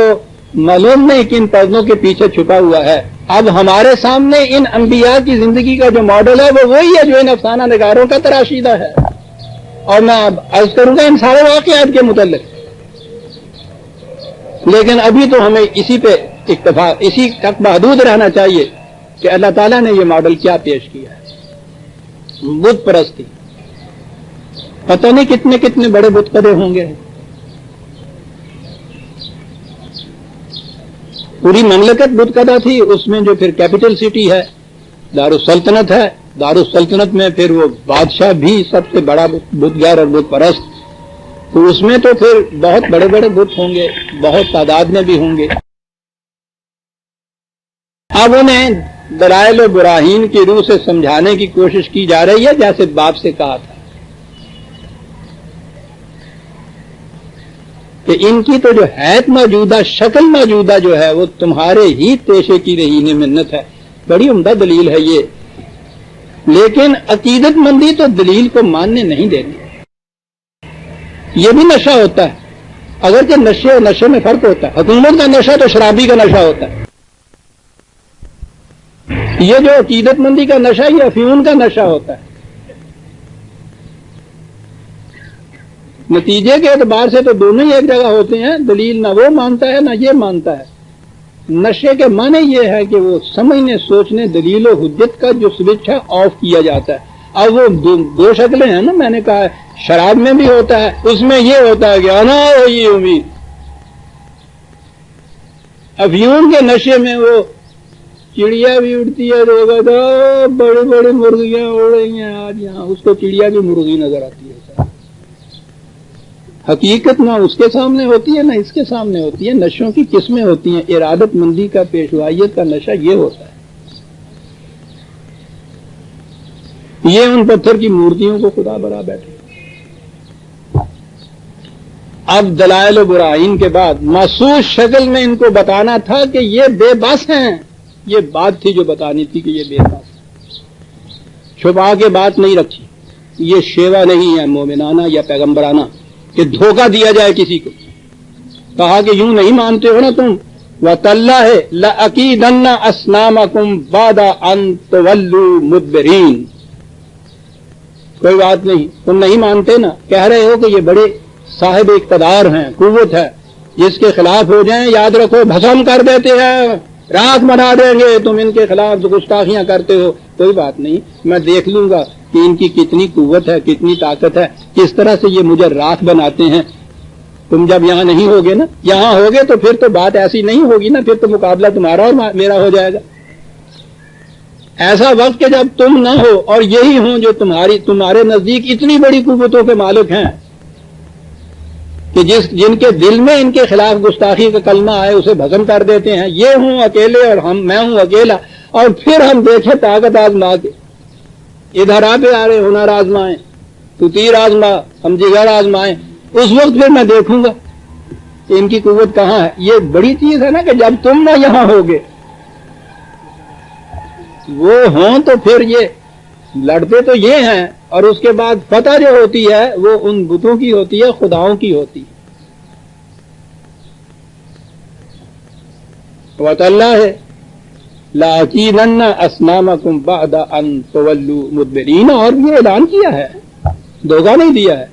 معلوم نہیں کن پردوں کے پیچھے چھپا ہوا ہے. اب ہمارے سامنے ان انبیاء کی زندگی کا جو ماڈل ہے وہ وہی ہے جو ان افسانہ نگاروں کا تراشیدہ ہے. اور میں اب عرض کروں گا ان سارے واقعات کے متعلق. لیکن ابھی تو ہمیں اسی پہ اکتفا اسی تک محدود رہنا چاہیے کہ اللہ تعالیٰ نے یہ ماڈل کیا پیش کیا ہے. بت پرستی پتہ نہیں کتنے کتنے بڑے بت قدے ہوں گے. پوری مملکت بت قدہ تھی. اس میں جو پھر کیپٹل سٹی ہے دارالسلطنت ہے. دارالسلطنت میں پھر وہ بادشاہ بھی سب سے بڑا بتگر اور بت پرست. تو اس میں تو پھر بہت بڑے بڑے بت ہوں گے بہت تعداد میں بھی ہوں گے. اب انہیں دلائل و براہین کی روح سے سمجھانے کی کوشش کی جا رہی ہے جیسے باپ سے کہا تھا کہ ان کی تو جو حیت موجودہ شکل موجودہ جو ہے وہ تمہارے ہی پیشے کی رہین منت ہے. بڑی عمدہ دلیل ہے یہ. لیکن عقیدت مندی تو دلیل کو ماننے نہیں دیتی. یہ بھی نشہ ہوتا ہے اگرچہ نشے اور نشے میں فرق ہوتا ہے. حکومت کا نشہ تو شرابی کا نشہ ہوتا ہے. یہ جو عقیدت مندی کا نشہ یہ افیون کا نشہ ہوتا ہے. نتیجے کے اعتبار سے تو دونوں ہی ایک جگہ ہوتے ہیں. دلیل نہ وہ مانتا ہے نہ یہ مانتا ہے. نشے کے معنی یہ ہے کہ وہ سمجھنے سوچنے دلیل و حجت کا جو سوئچ ہے آف کیا جاتا ہے. اب وہ دو شکلیں ہیں نا میں نے کہا شراب میں بھی ہوتا ہے. اس میں یہ ہوتا ہے کہ انا وہی امید. افیون کے نشے میں وہ چڑیا بھی اڑتی ہے تو بڑی بڑی مرغیاں اڑ رہی ہیں آج یہاں. اس کو چڑیا کی مرغی نظر آتی ہے. حقیقت نہ اس کے سامنے ہوتی ہے نہ اس کے سامنے ہوتی ہے. نشوں کی قسمیں ہوتی ہیں. ارادت مندی کا پیشوائیت کا نشہ یہ ہوتا ہے. یہ ان پتھر کی مورتیوں کو خدا بنا بیٹھے. اب دلائل و براہین کے بعد محسوس شکل میں ان کو بتانا تھا کہ یہ بے بس ہیں. یہ بات تھی جو بتانی تھی کہ یہ بے بس ہیں. چھپا کے بات نہیں رکھی. یہ شیوا نہیں ہے مومنانہ یا پیغمبرانہ. کہ دھوکہ دیا جائے کسی کو. کہا کہ یوں نہیں مانتے ہو نا تم, وَتَاللَّهِ لَأَكِيدَنَّ أَصْنَامَكُمْ بَعْدَ أَن تُوَلُّوا مُدْبِرِينَ. کوئی بات نہیں, تم نہیں مانتے نا, کہہ رہے ہو کہ یہ بڑے صاحب اقتدار ہیں, قوت ہے, جس کے خلاف ہو جائیں یاد رکھو بھسم کر دیتے ہیں, رات بنا دیں گے, تم ان کے خلاف گستاخیاں کرتے ہو. کوئی بات نہیں, میں دیکھ لوں گا کہ ان کی کتنی قوت ہے, کتنی طاقت ہے, کس طرح سے یہ مجھے رات بناتے ہیں. تم جب یہاں نہیں ہوگے نا, یہاں ہوگے تو پھر تو بات ایسی نہیں ہوگی نا, پھر تو مقابلہ تمہارا اور میرا ہو جائے گا. ایسا وقت کہ جب تم نہ ہو اور یہی ہوں جو تمہارے نزدیک اتنی بڑی قوتوں کے مالک ہیں کہ جن کے دل میں ان کے خلاف گستاخی کا کلمہ آئے اسے بھسم کر دیتے ہیں. یہ ہوں اکیلے اور میں ہوں اکیلا, اور پھر ہم دیکھیں طاقت آزما کے, ادھر آپ آ رہے ہنر آزمائیں, تو تیر آزما, ہم جگر آزمائیں. اس وقت پھر میں دیکھوں گا کہ ان کی قوت کہاں ہے. یہ بڑی چیز ہے نا کہ جب تم نہ یہاں ہوگے, وہ ہوں تو پھر یہ لڑتے تو یہ ہیں, اور اس کے بعد فتح جو ہوتی ہے وہ ان بتوں کی ہوتی ہے, خداؤں کی ہوتی ہے. وَتَاللَّهِ لَأَكِيدَنَّ أَصْنَامَكُمْ بَعْدَ أَن تُوَلُّوا مُدْبِرِينَ. اور یہ اعلان کیا ہے, دھوکہ نہیں دیا ہے.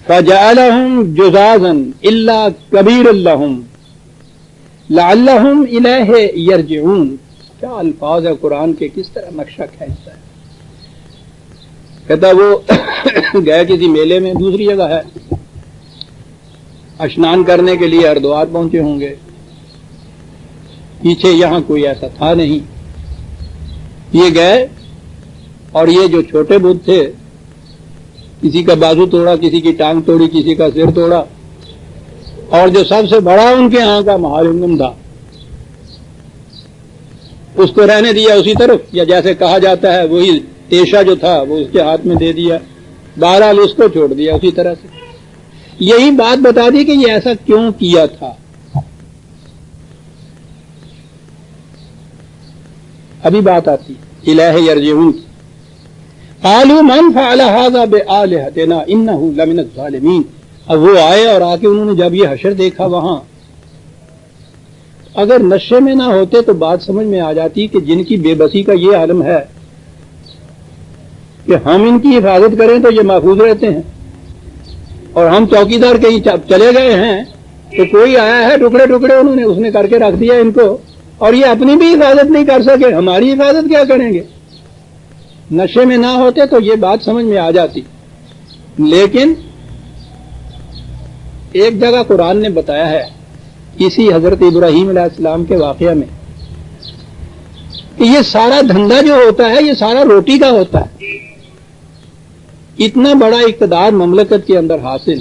فَجَعَلَهُمْ جُذَاذًا إِلَّا كَبِيرًا لَهُمْ لَعَلَّهُمْ إِلَيْهِ يَرْجِعُونَ. کیا الفاظ ہے قرآن کے, کس طرح نقشہ کھینچتا ہے. کہتا وہ گئے کسی میلے میں, دوسری جگہ ہے, اشنان کرنے کے لیے ہردوار پہنچے ہوں گے, پیچھے یہاں کوئی ایسا تھا نہیں. یہ گئے اور یہ جو چھوٹے بت تھے, کسی کا بازو توڑا, کسی کی ٹانگ توڑی, کسی کا سر توڑا, اور جو سب سے بڑا ان کے ہاں کا مہارنگم تھا اس کو رہنے دیا اسی طرف, یا جیسے کہا جاتا ہے وہی تیشا جو تھا وہ اس کے ہاتھ میں دے دیا. بہرحال اس کو چھوڑ دیا اسی طرح سے. یہی بات بتا دی کہ یہ ایسا کیوں کیا تھا. ابھی بات آتی الہ یرجعون. قالوا من فعل هذا بآلهتنا انه لمن الظالمین. اب وہ آئے اور آ کے انہوں نے جب یہ حشر دیکھا وہاں, اگر نشے میں نہ ہوتے تو بات سمجھ میں آ جاتی کہ جن کی بے بسی کا یہ عالم ہے کہ ہم ان کی حفاظت کریں تو یہ محفوظ رہتے ہیں, اور ہم چوکیدار کہیں چلے گئے ہیں تو کوئی آیا ہے ٹکڑے ٹکڑے انہوں نے اس نے کر کے رکھ دیا ان کو, اور یہ اپنی بھی حفاظت نہیں کر سکے, ہماری حفاظت کیا کریں گے. نشے میں نہ ہوتے تو یہ بات سمجھ میں آ جاتی. لیکن ایک جگہ قرآن نے بتایا ہے اسی حضرت ابراہیم علیہ السلام کے واقعہ میں کہ یہ سارا دھندا جو ہوتا ہے یہ سارا روٹی کا ہوتا ہے. اتنا بڑا اقتدار مملکت کے اندر حاصل,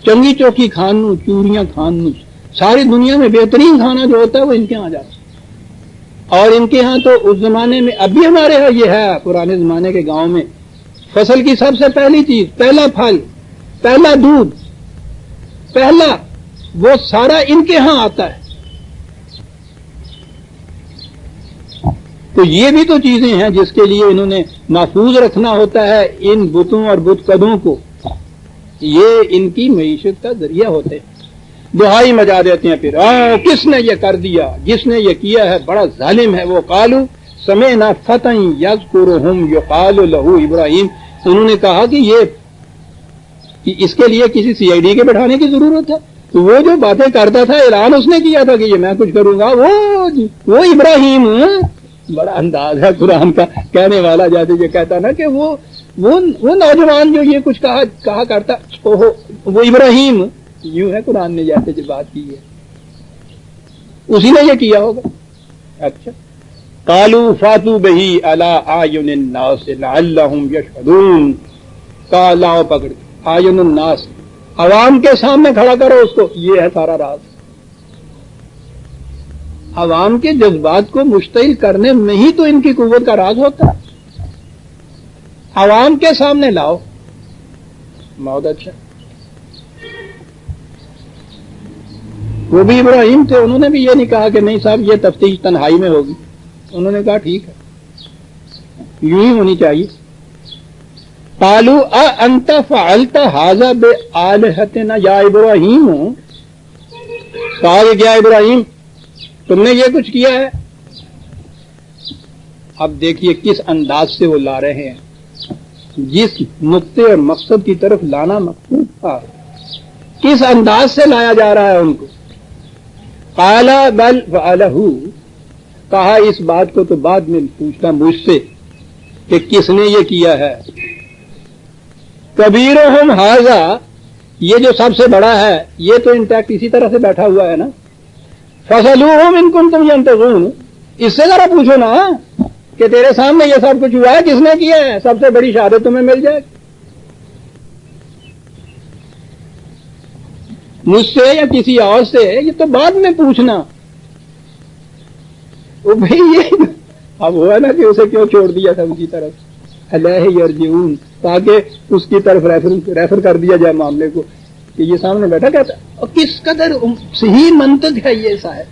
چنگی چوکی کھان نو, چوریاں کھان نو, ساری دنیا میں بہترین کھانا جو ہوتا ہے وہ ان کے ہاں جاتا ہے. اور ان کے ہاں تو اس زمانے میں, اب بھی ہمارے ہاں یہ ہے پرانے زمانے کے گاؤں میں, فصل کی سب سے پہلی چیز, پہلا پھل, پہلا دودھ, پہلا وہ سارا ان کے ہاں آتا ہے. تو یہ بھی تو چیزیں ہیں جس کے لیے انہوں نے محفوظ رکھنا ہوتا ہے ان بتوں اور بت قدوں کو. یہ ان کی معیشت کا ذریعہ ہوتے ہیں. دہائی مچا دیتے ہیں پھر, کس نے یہ کر دیا, جس نے یہ کیا ہے بڑا ظالم ہے. وہ قالو سمعنا فتى یذکرہم یقال لہ ابراہیم. انہوں نے کہا کہ یہ اس کے لیے کسی سی آئی ڈی کے بٹھانے کی ضرورت ہے. تو وہ جو باتیں کرتا تھا اعلان اس نے کیا تھا کہ یہ میں کچھ کروں گا, وہ ابراہیم. بڑا انداز ہے قرآن کا کہنے والا, جیسے یہ کہتا نا کہ وہ نوجوان جو یہ کچھ کہا کرتا وہ ابراہیم. یوں ہے قرآن نے جیسے جو بات کی ہے اسی نے یہ کیا ہوگا. اچھا, قالوا فاتوا به علی اعین الناس لعلهم یشهدون. کہا لاؤ پکڑ, اعین الناس, عوام کے سامنے کھڑا کرو اس کو. یہ ہے سارا راز. عوام کے جذبات کو مشتعل کرنے میں ہی تو ان کی قوت کا راز ہوتا ہے. عوام کے سامنے لاؤ. بہت اچھا. وہ بھی ابراہیم تھے, انہوں نے بھی یہ نہیں کہا کہ نہیں صاحب یہ تفتیش تنہائی میں ہوگی. انہوں نے کہا ٹھیک ہے, یوں ہی ہونی چاہیے. قالوا أأنت فعلت هذا بآلهتنا یا ابراہیم، کہا کہ کیا ابراہیم تم نے یہ کچھ کیا ہے؟ اب دیکھیے کس انداز سے وہ لا رہے ہیں، جس نقطے اور مقصد کی طرف لانا مقصود تھا کس انداز سے لایا جا رہا ہے ان کو. قال بل فعلہ، کہا اس بات کو تو بعد میں پوچھنا مجھ سے کہ کس نے یہ کیا ہے. کبیرہم ھذا، یہ جو سب سے بڑا ہے یہ تو انٹیکٹ اسی طرح سے بیٹھا ہوا ہے نا. فصلوہم ان کنتم ینطقون، اس سے ذرا پوچھو نا کہ تیرے سامنے یہ سب کچھ ہوا ہے کس نے کیا ہے، سب سے بڑی شہادت تمہیں مل جائے. مجھ سے یا کسی اور سے یہ تو بعد میں پوچھنا. وہ بھائی یہ اب ہوا نا کہ اسے کیوں چھوڑ دیا تھا ان کی طرف، الیہ یرجعون، تاکہ اس کی طرف ریفر کر دیا جائے معاملے کو کہ یہ سامنے بیٹھا کہتا. اور کس قدر صحیح منطق ہے یہ صاحب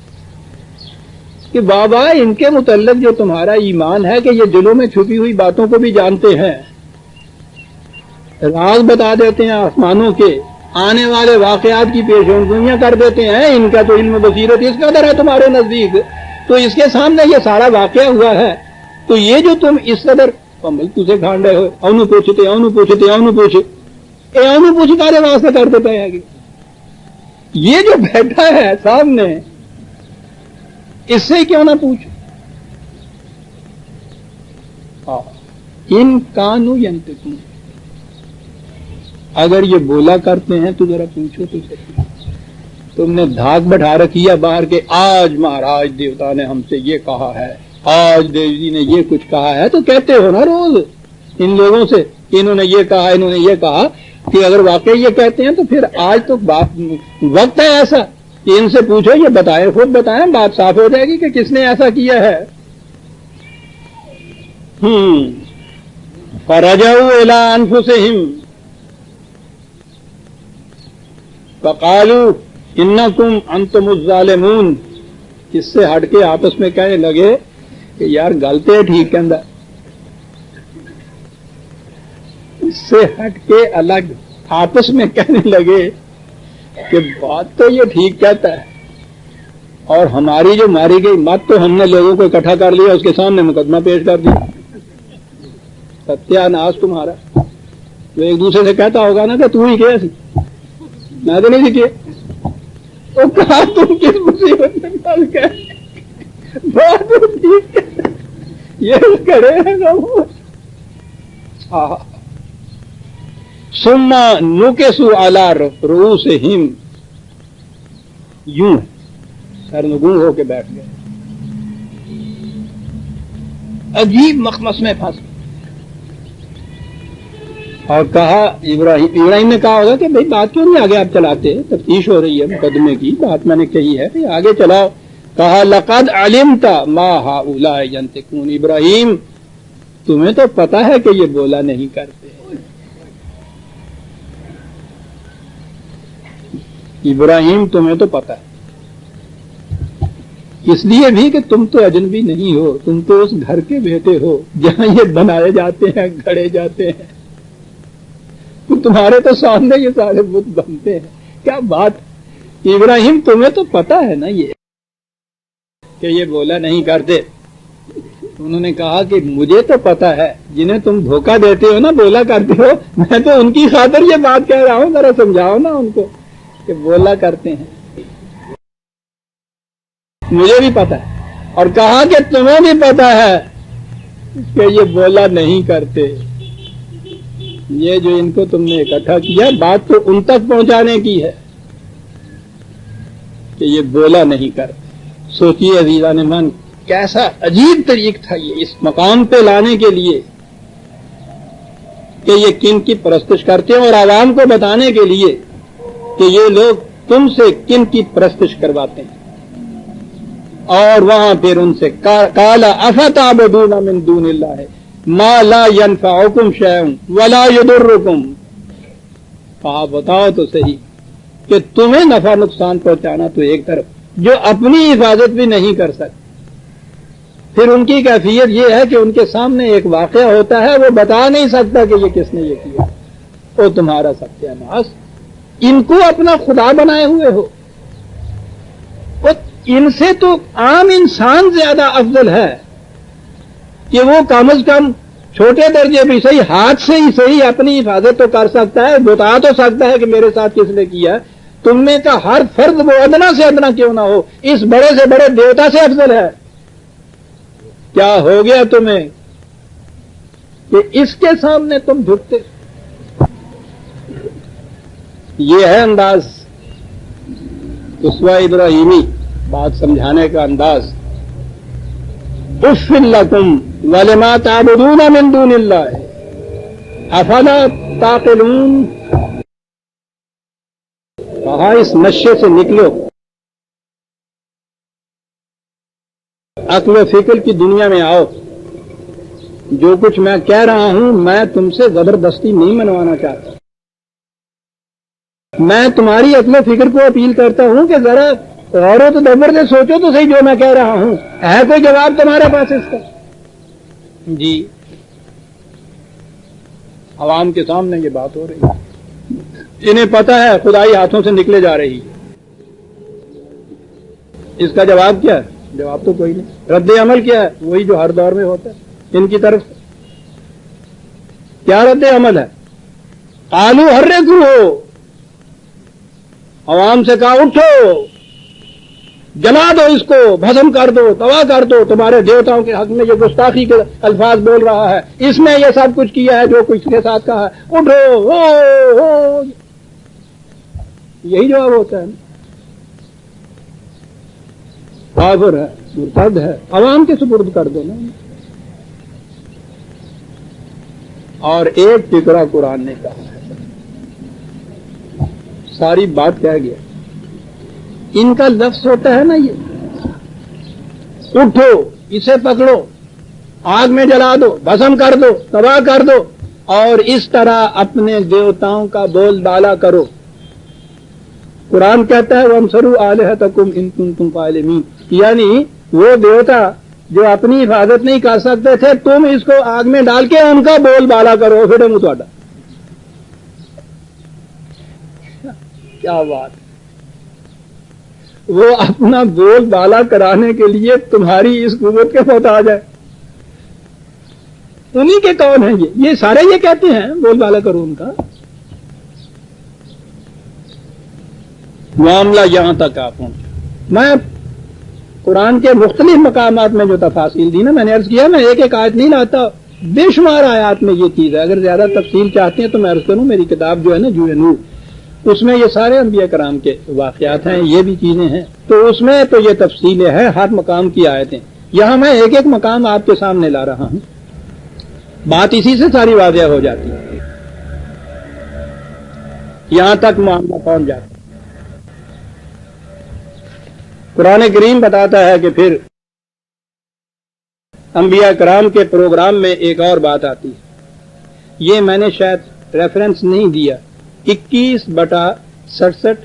کہ بابا ان کے متعلق جو تمہارا ایمان ہے کہ یہ دلوں میں چھپی ہوئی باتوں کو بھی جانتے ہیں، راز بتا دیتے ہیں آسمانوں کے، آنے والے واقعات کی پیشگوئیاں کر دیتے ہیں. ان کا تو علم بصیرت اس قدر ہے تمہارے نزدیک، تو اس کے سامنے یہ سارا واقعہ ہوا ہے، تو یہ جو تم اس قدر تجھے کھانڈے ہو اونو پوچھتے کارے واسطے کر دیتے ہیں کہ یہ جو بیٹھا ہے سامنے اس سے کیوں نہ پوچھ. ان کانو ینطقون، اگر یہ بولا کرتے ہیں تو ذرا پوچھو تو صحیح. تم نے دھاک بٹھا رکھی ہے باہر کے آج مہاراج دیوتا نے ہم سے یہ کہا ہے، آج دیو جی نے یہ کچھ کہا ہے، تو کہتے ہو نا روز ان لوگوں سے کہ انہوں نے یہ کہا انہوں نے یہ کہا، کہ اگر واقعی یہ کہتے ہیں تو پھر آج تو وقت ہے ایسا کہ ان سے پوچھو، یہ بتائیں خود بتائیں، بات صاف ہو جائے گی کہ کس نے ایسا کیا ہے. فرجعوا الی انفسہم فقالوا انکم انتم الظالمون، اس سے ہٹ کے آپس میں کہنے لگے کہ یار گلتے ٹھیک کہندا، اس سے ہٹ کے الگ آپس میں کہنے لگے کہ بات تو یہ ٹھیک کہتا ہے، اور ہماری جو ماری گئی مت تو ہم نے لوگوں کو اکٹھا کر لیا، اس کے سامنے مقدمہ پیش کر دیا. ستیہ ناش تمہارا. جو ایک دوسرے سے کہتا ہوگا نا کہ تو ہی کیا سی، میں تو نہیں سیکھے، وہ کہا تم کس مصیبت میں پھنس گئے، بات تو ٹھیک ہے یہ کھڑے ہیں ثم نکسوا علی رؤوسہم، یوں سرنگوں ہو کے بیٹھ گئے، عجیب مخمس میں پھنس. اور کہا ابراہیم نے کہا ہوگا کہ بھئی بات کیوں نہیں آگے آپ چلاتے، تفتیش ہو رہی ہے مقدمے کی، بات میں نے کہی ہے کہ آگے چلاؤ. کہا لقد علمت ما هؤلاء ينطقون، ابراہیم تمہیں تو پتا ہے کہ یہ بولا نہیں کرتے. ابراہیم تمہیں تو پتا ہے، اس لیے بھی کہ تم تو اجنبی نہیں ہو، تم تو اس گھر کے بیٹے ہو جہاں یہ بنائے جاتے ہیں گھڑے جاتے ہیں، تمہارے تو سامنے یہ سارے بت بنتے ہیں. کیا بات ابراہیم تمہیں تو پتا ہے نا یہ کہ یہ بولا نہیں کرتے. انہوں نے کہا کہ مجھے تو پتا ہے، جنہیں تم دھوکہ دیتے ہو نا بولا کرتے ہو، میں تو ان کی خاطر یہ بات کہہ رہا ہوں، ذرا سمجھاؤ نا ان کو کہ بولا کرتے ہیں. مجھے بھی پتا ہے، اور کہا کہ تمہیں بھی پتا ہے کہ یہ بولا نہیں کرتے. یہ جو ان کو تم نے اکٹھا کیا بات تو ان تک پہنچانے کی ہے کہ یہ بولا نہیں کرتے. سوچیے عزیزان من، کیسا عجیب طریق تھا یہ اس مقام پہ لانے کے لیے کہ یہ کن کی پرستش کرتے ہیں، اور عوام کو بتانے کے لیے کہ یہ لوگ تم سے کن کی پرستش کرواتے ہیں. اور وہاں پھر ان سے قال افتعبدون من دون اللہ ما لا ينفعكم شيء ولا يضركم، کہا بتاؤ تو صحیح کہ تمہیں نفع نقصان پہنچانا تو ایک طرف، جو اپنی حفاظت بھی نہیں کر سکتے، پھر ان کی کیفیت یہ ہے کہ ان کے سامنے ایک واقعہ ہوتا ہے، وہ بتا نہیں سکتا کہ یہ کس نے یہ کیا، وہ تمہارا ستیہ ناش، ان کو اپنا خدا بنائے ہوئے ہو، اور ان سے تو عام انسان زیادہ افضل ہے کہ وہ کم از کم چھوٹے درجے بھی صحیح، ہاتھ سے ہی صحیح اپنی حفاظت تو کر سکتا ہے، بتا تو سکتا ہے کہ میرے ساتھ کس نے کیا۔ تم میں کا ہر فرد وہ ادنا سے ادنا کیوں نہ ہو، اس بڑے سے بڑے دیوتا سے افضل ہے۔ کیا ہو گیا تمہیں کہ اس کے سامنے تم جھکتے؟ یہ ہے انداز اسوہ ابراہیمی، بات سمجھانے کا انداز۔ اف لکم ولما تعبدون من دون اللہ افلا تعقلون، کہا اس نشے سے نکلو، عقل و فکر کی دنیا میں آؤ۔ جو کچھ میں کہہ رہا ہوں میں تم سے زبردستی نہیں منوانا چاہتا، میں تمہاری عقل و فکر کو اپیل کرتا ہوں کہ ذرا غور و تدبر سے سوچو تو صحیح جو میں کہہ رہا ہوں، ہے کوئی جواب تمہارے پاس اس کا؟ جی، عوام کے سامنے یہ بات ہو رہی ہے، انہیں پتہ ہے خدائی ہاتھوں سے نکلے جا رہی، اس کا جواب کیا ہے؟ جواب تو کوئی نہیں۔ رد عمل کیا ہے؟ وہی جو ہر دور میں ہوتا ہے ان کی طرف سے۔ کیا رد عمل ہے؟ قالوا حرقوہ، عوام سے کہا اٹھو، جلا دو اس کو، بھسم کر دو، تباہ کر دو، تمہارے دیوتاؤں کے حق میں جو گستاخی کے الفاظ بول رہا ہے، اس نے یہ سب کچھ کیا ہے جو کچھ کے ساتھ کہا ہے، اٹھو ہو۔ یہی جواب ہوتا ہے، کافر ہے، مرتد ہے، عوام کے سپرد کر دو نا۔ اور ایک فقرہ قرآن نے کہا ہے، ساری بات کہہ گیا۔ ان کا لفظ ہوتا ہے نا یہ، اٹھو، اسے پکڑو، آگ میں جلا دو، بھسم کر دو، تباہ کر دو، اور اس طرح اپنے دیوتاؤں کا بول بالا کرو۔ قرآن کہتا ہے وَانصُرُوا آلِهَتَكُمْ إِن كُنتُمْ فَاعِلِينَ، یعنی وہ دیوتا جو اپنی حفاظت نہیں کر سکتے تھے، تم اس کو آگ میں ڈال کے ان کا بول بالا کرو، پھر منہ تھوڑا۔ کیا بات، وہ اپنا بول بالا کرانے کے لیے تمہاری اس قوت کے محتاج ہے۔ انہی کے کون ہیں یہ سارے یہ کہتے ہیں بول بالا کرو ان کا۔ معاملہ یہاں تک آ پہنچا۔ میں قرآن کے مختلف مقامات میں جو تفاصیل دی نا، میں نے عرض کیا میں ایک ایک آیت نہیں لاتا، بے شمار آیات میں یہ چیز ہے۔ اگر زیادہ تفصیل چاہتے ہیں تو میں عرض کروں، میری کتاب جو ہے نا جوئے نور، اس میں یہ سارے انبیاء کرام کے واقعات ہیں، یہ بھی چیزیں ہیں، تو اس میں تو یہ تفصیلیں ہیں ہر مقام کی آیتیں۔ یہاں میں ایک ایک مقام آپ کے سامنے لا رہا ہوں، بات اسی سے ساری واضح ہو جاتی ہے، یہاں تک معاملہ پہنچ جاتا ہے۔ قرآن کریم بتاتا ہے کہ پھر انبیاء کرام کے پروگرام میں ایک اور بات آتی ہے، یہ میں نے شاید ریفرنس نہیں دیا، 21/67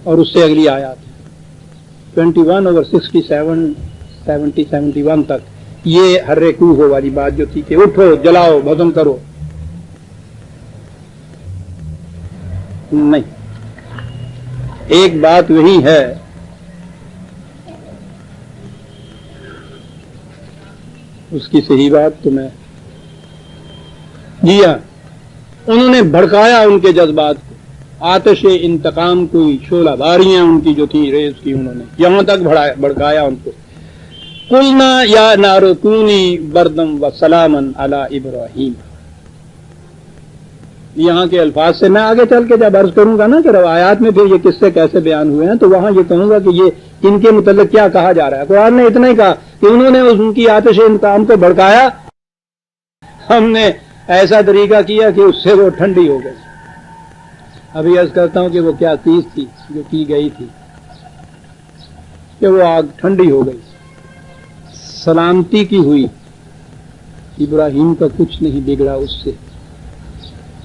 اور اس سے اگلی آیات 21/67 70-71 تک، یہ ہر کوہ والی بات جو تھی کہ اٹھو، جلاؤ، بھسم کرو، نہیں، ایک بات وہی ہے، اس کی صحیح بات تو میں، جی ہاں، انہوں نے بھڑکایا ان کے جذبات کو، آتش انتقام کوئی شعلہ باریاں ان کی جو تھی ریز کی، انہوں نے یہاں تک بھڑکایا ان کو۔ قلنا یا نار کونی بردم و سلامن علی ابراہیم، یہاں کے الفاظ سے میں آگے چل کے جب عرض کروں گا نا کہ روایات میں پھر یہ قصے کیسے بیان ہوئے ہیں، تو وہاں یہ کہوں گا کہ یہ ان کے متعلق کیا کہا جا رہا ہے۔ قرآن نے اتنا ہی کہا کہ انہوں نے ان کی آتش انتقام کو بھڑکایا، ہم نے ایسا طریقہ کیا کہ اس سے وہ ٹھنڈی ہو گئی۔ ابھی عرض کرتا ہوں کہ وہ کیا چیز تھی جو کی گئی تھی کہ وہ آگ ٹھنڈی ہو گئی، سلامتی کی ہوئی، ابراہیم کا کچھ نہیں بگڑا اس سے۔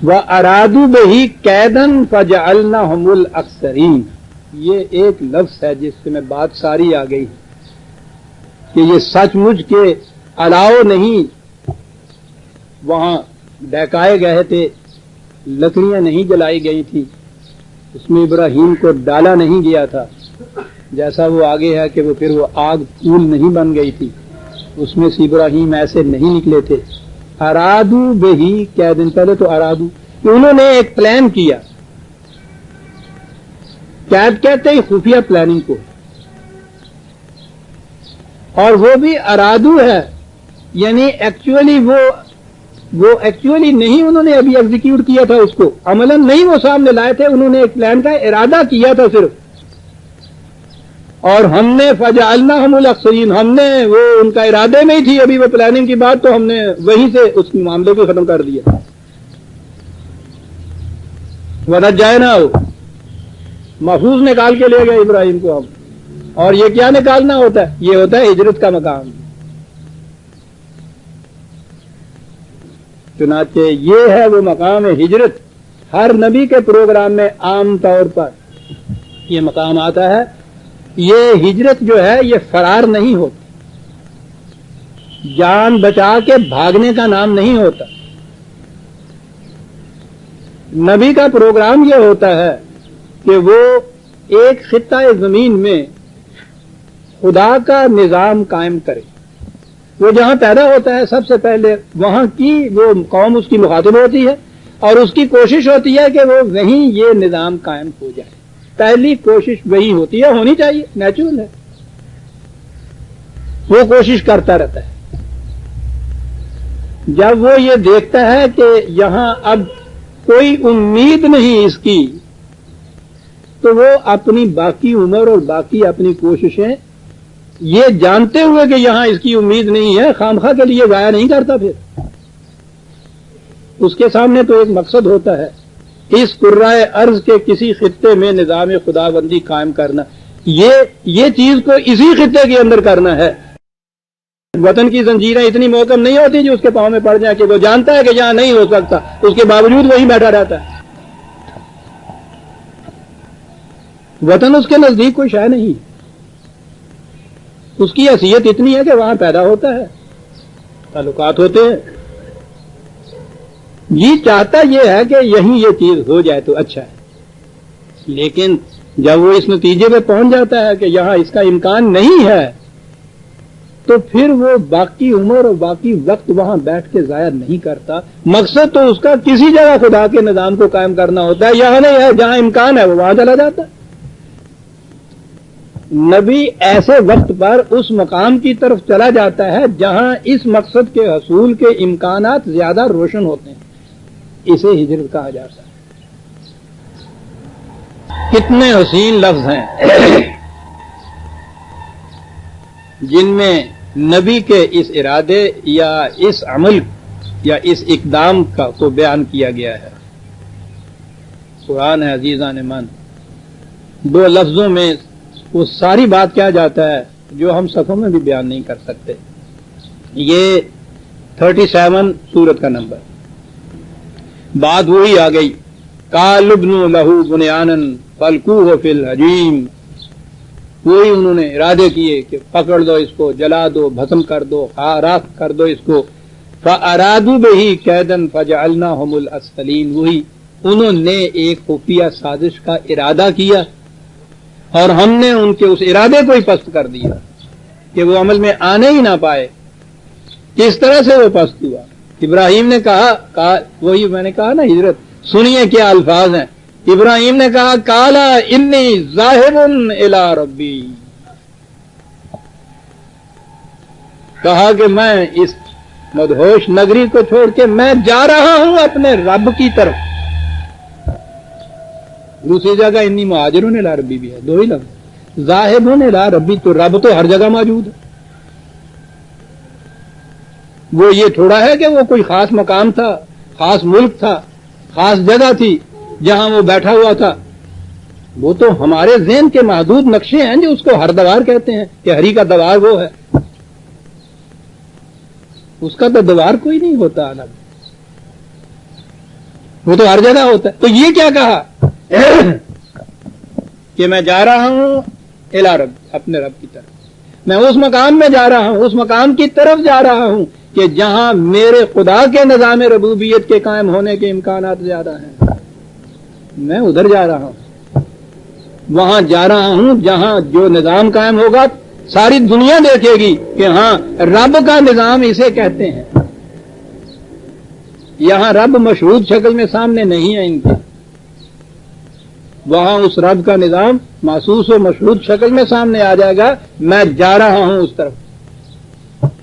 وَأَرَادُوا بِهِ كَيْدًا فَجَعَلْنَاهُمُ الْأَخْسَرِينَ، یہ ایک لفظ ہے جس سے میں بات ساری آ گئی ہے۔ کہ یہ سچ مچ کے الاؤ نہیں وہاں ڈہکائے گئے تھے، لکڑیاں نہیں جلائی گئی تھی، اس میں ابراہیم کو ڈالا نہیں گیا تھا، جیسا وہ آگے ہے کہ وہ پھر وہ آگ پھول نہیں بن گئی تھی، اس میں سے ابراہیم ایسے نہیں نکلے تھے۔ ارادو بہی، کیا دن پہلے تو ارادو کہ انہوں نے ایک پلان کیا، کیب کہتے ہیں خفیہ پلاننگ کو، اور وہ بھی ارادو ہے، یعنی ایکچولی وہ ایکچولی نہیں انہوں نے ابھی ایگزیکیوٹ کیا تھا، اس کو عملاً نہیں وہ سامنے لائے تھے، انہوں نے ایک پلان کا ارادہ کیا تھا صرف، اور ہم نے فجعلناہم الاخسرین، ہم نے وہ ان کا ارادے میں ہی تھی ابھی وہ پلاننگ کی بات، تو ہم نے وہیں سے اس معاملے کو ختم کر دیا۔ ونجیناہ، محفوظ نکال کے لے گئے ابراہیم کو ہم، اور یہ کیا نکالنا ہوتا ہے؟ یہ ہوتا ہے ہجرت کا مقام۔ چنانچہ یہ ہے وہ مقام ہجرت، ہر نبی کے پروگرام میں عام طور پر یہ مقام آتا ہے۔ یہ ہجرت جو ہے یہ فرار نہیں ہوتی، جان بچا کے بھاگنے کا نام نہیں ہوتا۔ نبی کا پروگرام یہ ہوتا ہے کہ وہ ایک خطہ زمین میں خدا کا نظام قائم کرے، وہ جہاں پیدا ہوتا ہے سب سے پہلے وہاں کی وہ قوم اس کی مخاطب ہوتی ہے، اور اس کی کوشش ہوتی ہے کہ وہ وہیں یہ نظام قائم ہو جائے، پہلی کوشش وہی ہوتی ہے، ہونی چاہیے، نیچرل ہے، وہ کوشش کرتا رہتا ہے۔ جب وہ یہ دیکھتا ہے کہ یہاں اب کوئی امید نہیں اس کی، تو وہ اپنی باقی عمر اور باقی اپنی کوششیں یہ جانتے ہوئے کہ یہاں اس کی امید نہیں ہے خامخواہ کے لیے ضائع نہیں کرتا، پھر اس کے سامنے تو ایک مقصد ہوتا ہے، اس کرۂ ارض کے کسی خطے میں نظام خدا بندی قائم کرنا، یہ چیز کو اسی خطے کے اندر کرنا ہے۔ وطن کی زنجیریں اتنی محکم نہیں ہوتی جو اس کے پاؤں میں پڑ جائیں کہ وہ جانتا ہے کہ یہاں نہیں ہو سکتا، اس کے باوجود وہیں بیٹھا رہتا ہے۔ وطن اس کے نزدیک کوئی شے نہیں، اس کی حیثیت اتنی ہے کہ وہاں پیدا ہوتا ہے، تعلقات ہوتے ہیں، یہ چاہتا یہ ہے کہ یہیں یہ چیز ہو جائے تو اچھا ہے، لیکن جب وہ اس نتیجے پہ پہنچ جاتا ہے کہ یہاں اس کا امکان نہیں ہے، تو پھر وہ باقی عمر اور باقی وقت وہاں بیٹھ کے ضائع نہیں کرتا۔ مقصد تو اس کا کسی جگہ خدا کے نظام کو قائم کرنا ہوتا ہے، یہاں نہیں ہے، جہاں امکان ہے وہ وہاں چلا جاتا ہے۔ نبی ایسے وقت پر اس مقام کی طرف چلا جاتا ہے جہاں اس مقصد کے حصول کے امکانات زیادہ روشن ہوتے ہیں، اسے ہجرت کہا جاتا ہے۔ کتنے حسین لفظ ہیں جن میں نبی کے اس ارادے یا اس عمل یا اس اقدام کو بیان کیا گیا ہے۔ قرآن ہے عزیزان من، دو لفظوں میں وہ ساری بات کیا جاتا ہے جو ہم صفوں میں بھی بیان نہیں کر سکتے۔ یہ 37 سورت کا نمبر، بات وہی آ گئی، قال ابنوا لہ بنیانا فالقوہ فی الجحیم، وہی انہوں نے ارادے کیے کہ پکڑ دو اس کو، جلا دو، بھسم کر دو، راکھ کر دو اس کو۔ فارادوا بہ کیدا فجعلناہم الاسفلین، وہی انہوں نے ایک خفیہ سازش کا ارادہ کیا اور ہم نے ان کے اس ارادے کو ہی پست کر دیا کہ وہ عمل میں آنے ہی نہ پائے۔ کس طرح سے وہ پست ہوا؟ ابراہیم نے کہا وہی میں نے کہا نا ہجرت، سنیے کیا الفاظ ہیں۔ ابراہیم نے کہا قالا انی ذاہب الی ربی، کہا کہ میں اس مدہوش نگری کو چھوڑ کے میں جا رہا ہوں اپنے رب کی طرف۔ دوسری جگہ انی مہاجرون الی ربی بھی ہے، دو ہی لفظ، ذاہب الی ربی، تو رب تو ہر جگہ موجود ہے۔ وہ یہ تھوڑا ہے کہ وہ کوئی خاص مقام تھا، خاص ملک تھا، خاص جگہ تھی جہاں وہ بیٹھا ہوا تھا، وہ تو ہمارے ذہن کے محدود نقشے ہیں جو اس کو ہر دوار کہتے ہیں کہ ہری کا دوار وہ ہے، اس کا تو دوار کوئی نہیں ہوتا الگ، وہ تو ہر جگہ ہوتا ہے۔ تو یہ کیا کہا کہ میں جا رہا ہوں الی رب، اپنے رب کی طرف۔ میں اس مقام میں جا رہا ہوں، اس مقام کی طرف جا رہا ہوں کہ جہاں میرے خدا کے نظام ربوبیت کے قائم ہونے کے امکانات زیادہ ہیں، میں ادھر جا رہا ہوں، وہاں جا رہا ہوں جہاں جو نظام قائم ہوگا ساری دنیا دیکھے گی کہ ہاں رب کا نظام اسے کہتے ہیں۔ یہاں رب مشہود شکل میں سامنے نہیں ہے ان کے، وہاں اس رب کا نظام محسوس و مشہود شکل میں سامنے آ جائے گا۔ میں جا رہا ہوں اس طرف،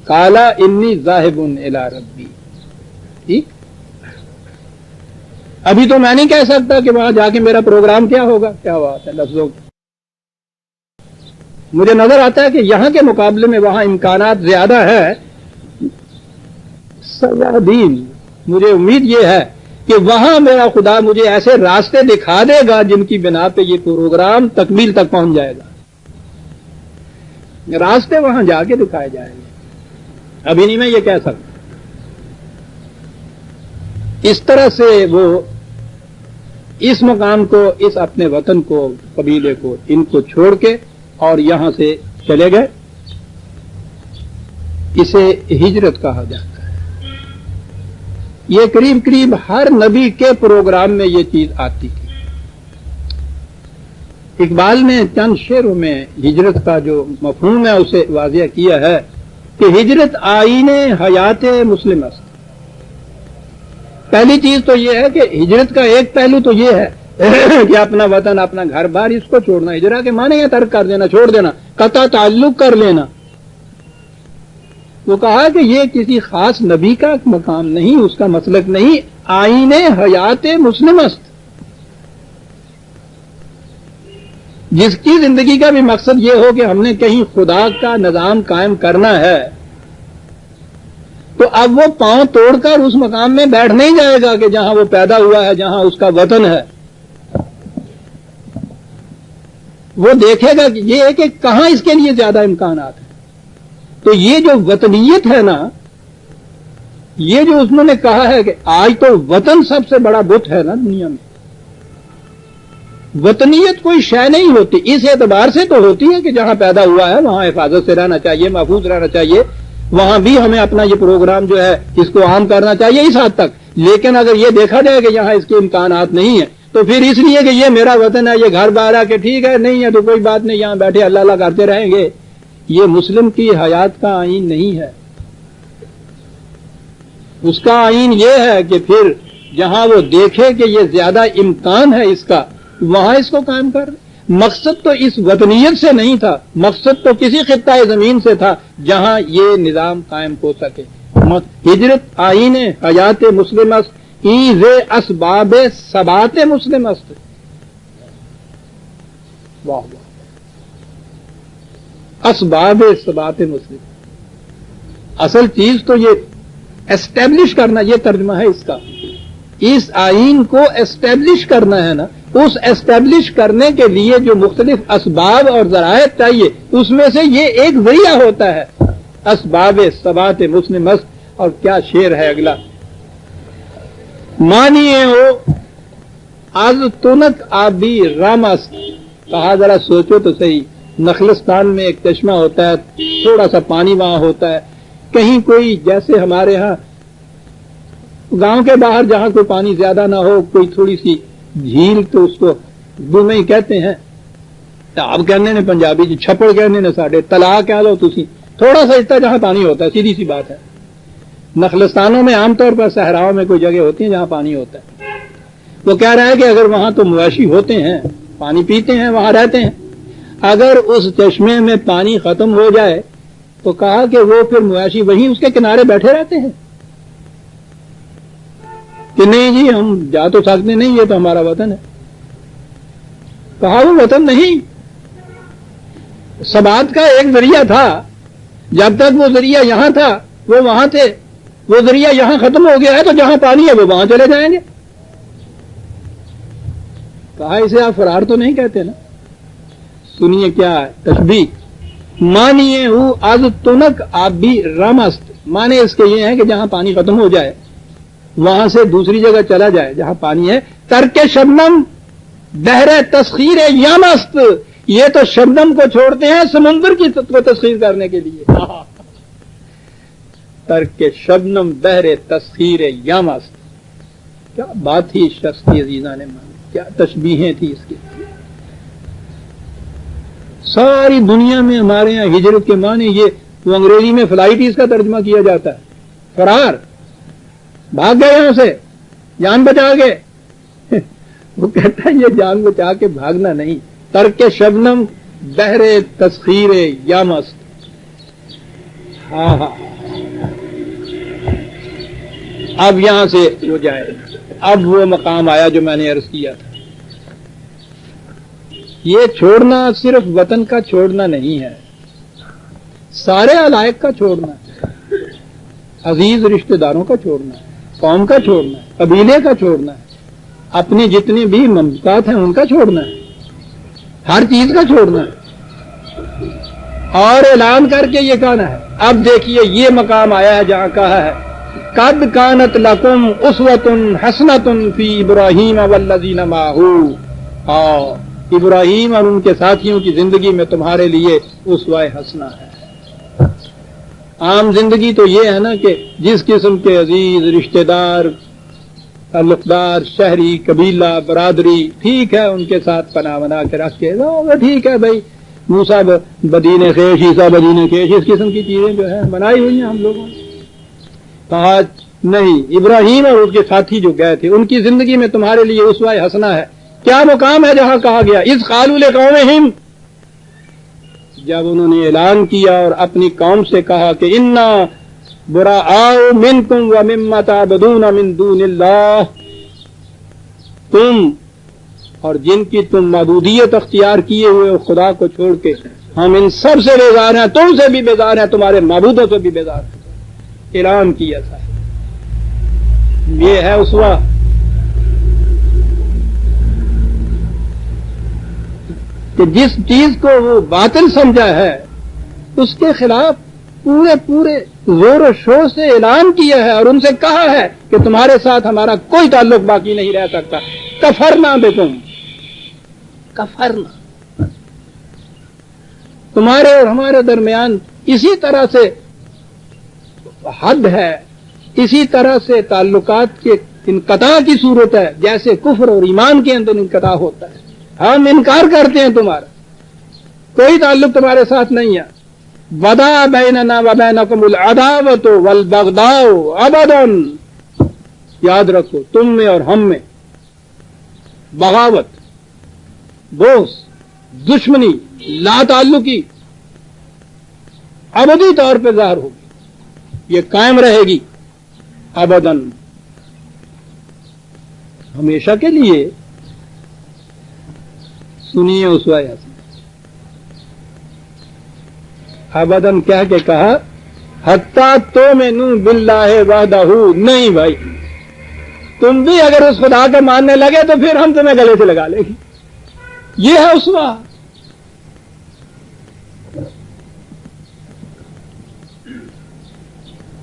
قالا انی ذاہب الی ربی، ٹھیک۔ ابھی تو میں نہیں کہہ سکتا کہ وہاں جا کے میرا پروگرام کیا ہوگا، کیا بات ہے لفظوں کی۔ مجھے نظر آتا ہے کہ یہاں کے مقابلے میں وہاں امکانات زیادہ ہے۔ سیادین، مجھے امید یہ ہے کہ وہاں میرا خدا مجھے ایسے راستے دکھا دے گا جن کی بنا پہ یہ پروگرام تکمیل تک پہنچ جائے گا۔ راستے وہاں جا کے دکھائے جائیں گے، ابھی نہیں میں یہ کہہ سکتا۔ اس طرح سے وہ اس مقام کو، اس اپنے وطن کو، قبیلے کو، ان کو چھوڑ کے اور یہاں سے چلے گئے۔ اسے ہجرت کہا جاتا ہے۔ یہ قریب قریب ہر نبی کے پروگرام میں یہ چیز آتی تھی۔ اقبال نے چند شعروں میں ہجرت کا جو مفہوم ہے اسے واضح کیا ہے کہ ہجرت آئین حیات مسلم است۔ پہلی چیز تو یہ ہے کہ ہجرت کا ایک پہلو تو یہ ہے کہ اپنا وطن، اپنا گھر بار اس کو چھوڑنا۔ ہجرا کے معنی ہے ترک کر دینا، چھوڑ دینا، قطع تعلق کر لینا۔ وہ کہا کہ یہ کسی خاص نبی کا مقام نہیں، اس کا مسلک نہیں، آئین حیات مسلم است۔ جس کی زندگی کا بھی مقصد یہ ہو کہ ہم نے کہیں خدا کا نظام قائم کرنا ہے، تو اب وہ پاؤں توڑ کر اس مقام میں بیٹھ نہیں جائے گا کہ جہاں وہ پیدا ہوا ہے، جہاں اس کا وطن ہے۔ وہ دیکھے گا کہ یہ ہے کہ کہاں اس کے لیے زیادہ امکانات ہیں۔ تو یہ جو وطنیت ہے نا، یہ جو انہوں نے کہا ہے کہ آج تو وطن سب سے بڑا بت ہے نا دنیا میں۔ وطنیت کوئی شے نہیں ہوتی، اس اعتبار سے تو ہوتی ہے کہ جہاں پیدا ہوا ہے وہاں حفاظت سے رہنا چاہیے، محفوظ رہنا چاہیے، وہاں بھی ہمیں اپنا یہ پروگرام جو ہے اس کو عام کرنا چاہیے اس حد تک۔ لیکن اگر یہ دیکھا جائے کہ یہاں اس کے امکانات نہیں ہیں تو پھر اس لیے کہ یہ میرا وطن ہے، یہ گھر بار ہے کہ ٹھیک ہے نہیں ہے تو کوئی بات نہیں، یہاں بیٹھے اللہ اللہ کرتے رہیں گے، یہ مسلم کی حیات کا آئین نہیں ہے۔ اس کا آئین یہ ہے کہ پھر جہاں وہ دیکھے کہ یہ زیادہ امکان ہے اس کا، وہاں اس کو قائم کر۔ مقصد تو اس وطنیت سے نہیں تھا، مقصد تو کسی خطہ زمین سے تھا جہاں یہ نظام قائم ہو سکے۔ ہجرت آئین حیات مسلم است، ایز اسباب ثبات مسلم است۔ واہ واہ، اسباب ثبات مسلم، اصل چیز تو یہ اسٹیبلش کرنا، یہ ترجمہ ہے اس کا۔ اس آئین کو اسٹیبلش کرنا ہے نا، اس اسٹیبلش کرنے کے لیے جو مختلف اسباب اور ذرائع چاہیے اس میں سے یہ ایک ذریعہ ہوتا ہے، اسباب ثبات مسلم است۔ اور کیا شعر ہے اگلا، مانیے ہو از تنک آبی رام است۔ کہا ذرا سوچو تو صحیح، نخلستان میں ایک چشمہ ہوتا ہے، تھوڑا سا پانی وہاں ہوتا ہے، کہیں کوئی جیسے ہمارے ہاں گاؤں کے باہر جہاں کوئی پانی زیادہ نہ ہو، کوئی تھوڑی سی جھیل، تو اس کو دونوں ہی کہتے ہیں، تاب کہنے نے پنجابی جی، چھپڑ کہنے نے ساڈے، تلا کہہ لو تسی، تھوڑا سا حصہ جہاں پانی ہوتا ہے، سیدھی سی بات ہے۔ نخلستانوں میں عام طور پر صحراؤں میں کوئی جگہ ہوتی ہیں جہاں پانی ہوتا ہے۔ وہ کہہ رہا ہے کہ اگر وہاں تو مویشی ہوتے ہیں، پانی پیتے ہیں، وہاں رہتے ہیں، اگر اس چشمے میں پانی ختم ہو جائے تو کہا کہ وہ پھر مویشی وہیں اس کے کنارے بیٹھے رہتے ہیں کہ نہیں جی ہم جا تو سکتے نہیں، یہ تو ہمارا وطن ہے۔ کہا وہ وطن نہیں، ثبات کا ایک ذریعہ تھا، جب تک وہ ذریعہ یہاں تھا وہ وہاں تھے، وہ ذریعہ یہاں ختم ہو گیا ہے تو جہاں پانی ہے وہ وہاں چلے جائیں گے۔ کہا اسے آپ فرار تو نہیں کہتے نا، سنیے کیا ہے تشبیہ، مانیے ہوں از تنک آبی رمست، مانے اس کے یہ ہے کہ جہاں پانی ختم ہو جائے وہاں سے دوسری جگہ چلا جائے جہاں پانی ہے، ترک شبنم بحر تسخیر یامست، یہ تو شبنم کو چھوڑتے ہیں سمندر کی کو تسخیر کرنے کے لیے. ترک شبنم بحر تسخیر یا مست. کیا بات تھی اس شخص کی عزیزان مان، کیا تشبیہیں تھی اس کی. ساری دنیا میں ہمارے یہاں ہجرت کے معنی یہ، وہ انگریزی میں فلائٹ اس کا ترجمہ کیا جاتا ہے، فرار، بھاگ گئے یہاں سے، جان بچا گئے. وہ کہتا ہے یہ جان بچا کے بھاگنا نہیں، ترک شبنم بحر تسخیر یا مست. ہاں ہاں، اب یہاں سے وہ جائے. اب وہ مقام آیا جو میں نے عرض کیا تھا. یہ چھوڑنا صرف وطن کا چھوڑنا نہیں ہے، سارے علائق کا چھوڑنا ہے، عزیز رشتہ داروں کا چھوڑنا ہے، قوم کا چھوڑنا ہے، قبیلے کا چھوڑنا ہے، اپنی جتنی بھی مملکات ہیں ان کا چھوڑنا ہے، ہر چیز کا چھوڑنا ہے، اور اعلان کر کے یہ کہنا ہے. اب دیکھیے یہ مقام آیا ہے جہاں کہا ہے قد کانت لکم اسوۃ حسنۃ فی ابراہیم والذین معہ. ابراہیم اور ان کے ساتھیوں کی زندگی میں تمہارے لیے اسوہ حسنہ ہے. عام زندگی تو یہ ہے نا کہ جس قسم کے عزیز رشتہ دار، تعلقدار، شہری، قبیلہ، برادری، ٹھیک ہے ان کے ساتھ پناہ بنا کے رکھ کے ٹھیک ہے بھائی، موسیٰ بدین خیش، عیسیٰ بدین خیش، اس قسم کی چیزیں جو ہیں بنائی ہوئی ہیں ہم لوگوں نے. کہا نہیں، ابراہیم اور اس کے ساتھی جو گئے تھے ان کی زندگی میں تمہارے لیے اسوہ حسنہ ہے. کیا مقام ہے جہاں کہا گیا اذ قالوا لقومہم، جب انہوں نے اعلان کیا اور اپنی قوم سے کہا کہ انا براء منکم ومما تعبدون من دون اللہ، تم اور جن کی تم معبودیت اختیار کیے ہوئے خدا کو چھوڑ کے، ہم ان سب سے بیزار ہیں، تم سے بھی بیزار ہیں، تمہارے معبودوں سے بھی بیزار ہیں. اعلان کیا تھا. یہ ہے اسوہ. کہ جس چیز کو وہ باطل سمجھا ہے اس کے خلاف پورے زور و شور سے اعلان کیا ہے اور ان سے کہا ہے کہ تمہارے ساتھ ہمارا کوئی تعلق باقی نہیں رہ سکتا. کفرنا بکم، کفرنا، تمہارے اور ہمارے درمیان اسی طرح سے حد ہے، اسی طرح سے تعلقات کے انقطاع کی صورت ہے جیسے کفر اور ایمان کے اندر انقطاع ہوتا ہے. ہم انکار کرتے ہیں، تمہارا کوئی تعلق تمہارے ساتھ نہیں ہے. وَدَا بَيْنَنَا وَبَيْنَكُمُ الْعَدَاوَةُ وَالْبَغْضَاءُ أَبَدًا. یاد رکھو تم میں اور ہم میں بغاوت، بغض، دشمنی، لا تعلقی ابدی طور پہ ظاہر ہوگی، یہ قائم رہے گی ابداً، ہمیشہ کے لیے. سنیے اسوہ حسنہ. ابداً کہہ کے کہا حتیٰ تؤمنوا باللہ وحدہ. نہیں بھائی، تم بھی اگر اس خدا کا ماننے لگے تو پھر ہم تمہیں گلے سے لگا لیں گے. یہ ہے اسوہ.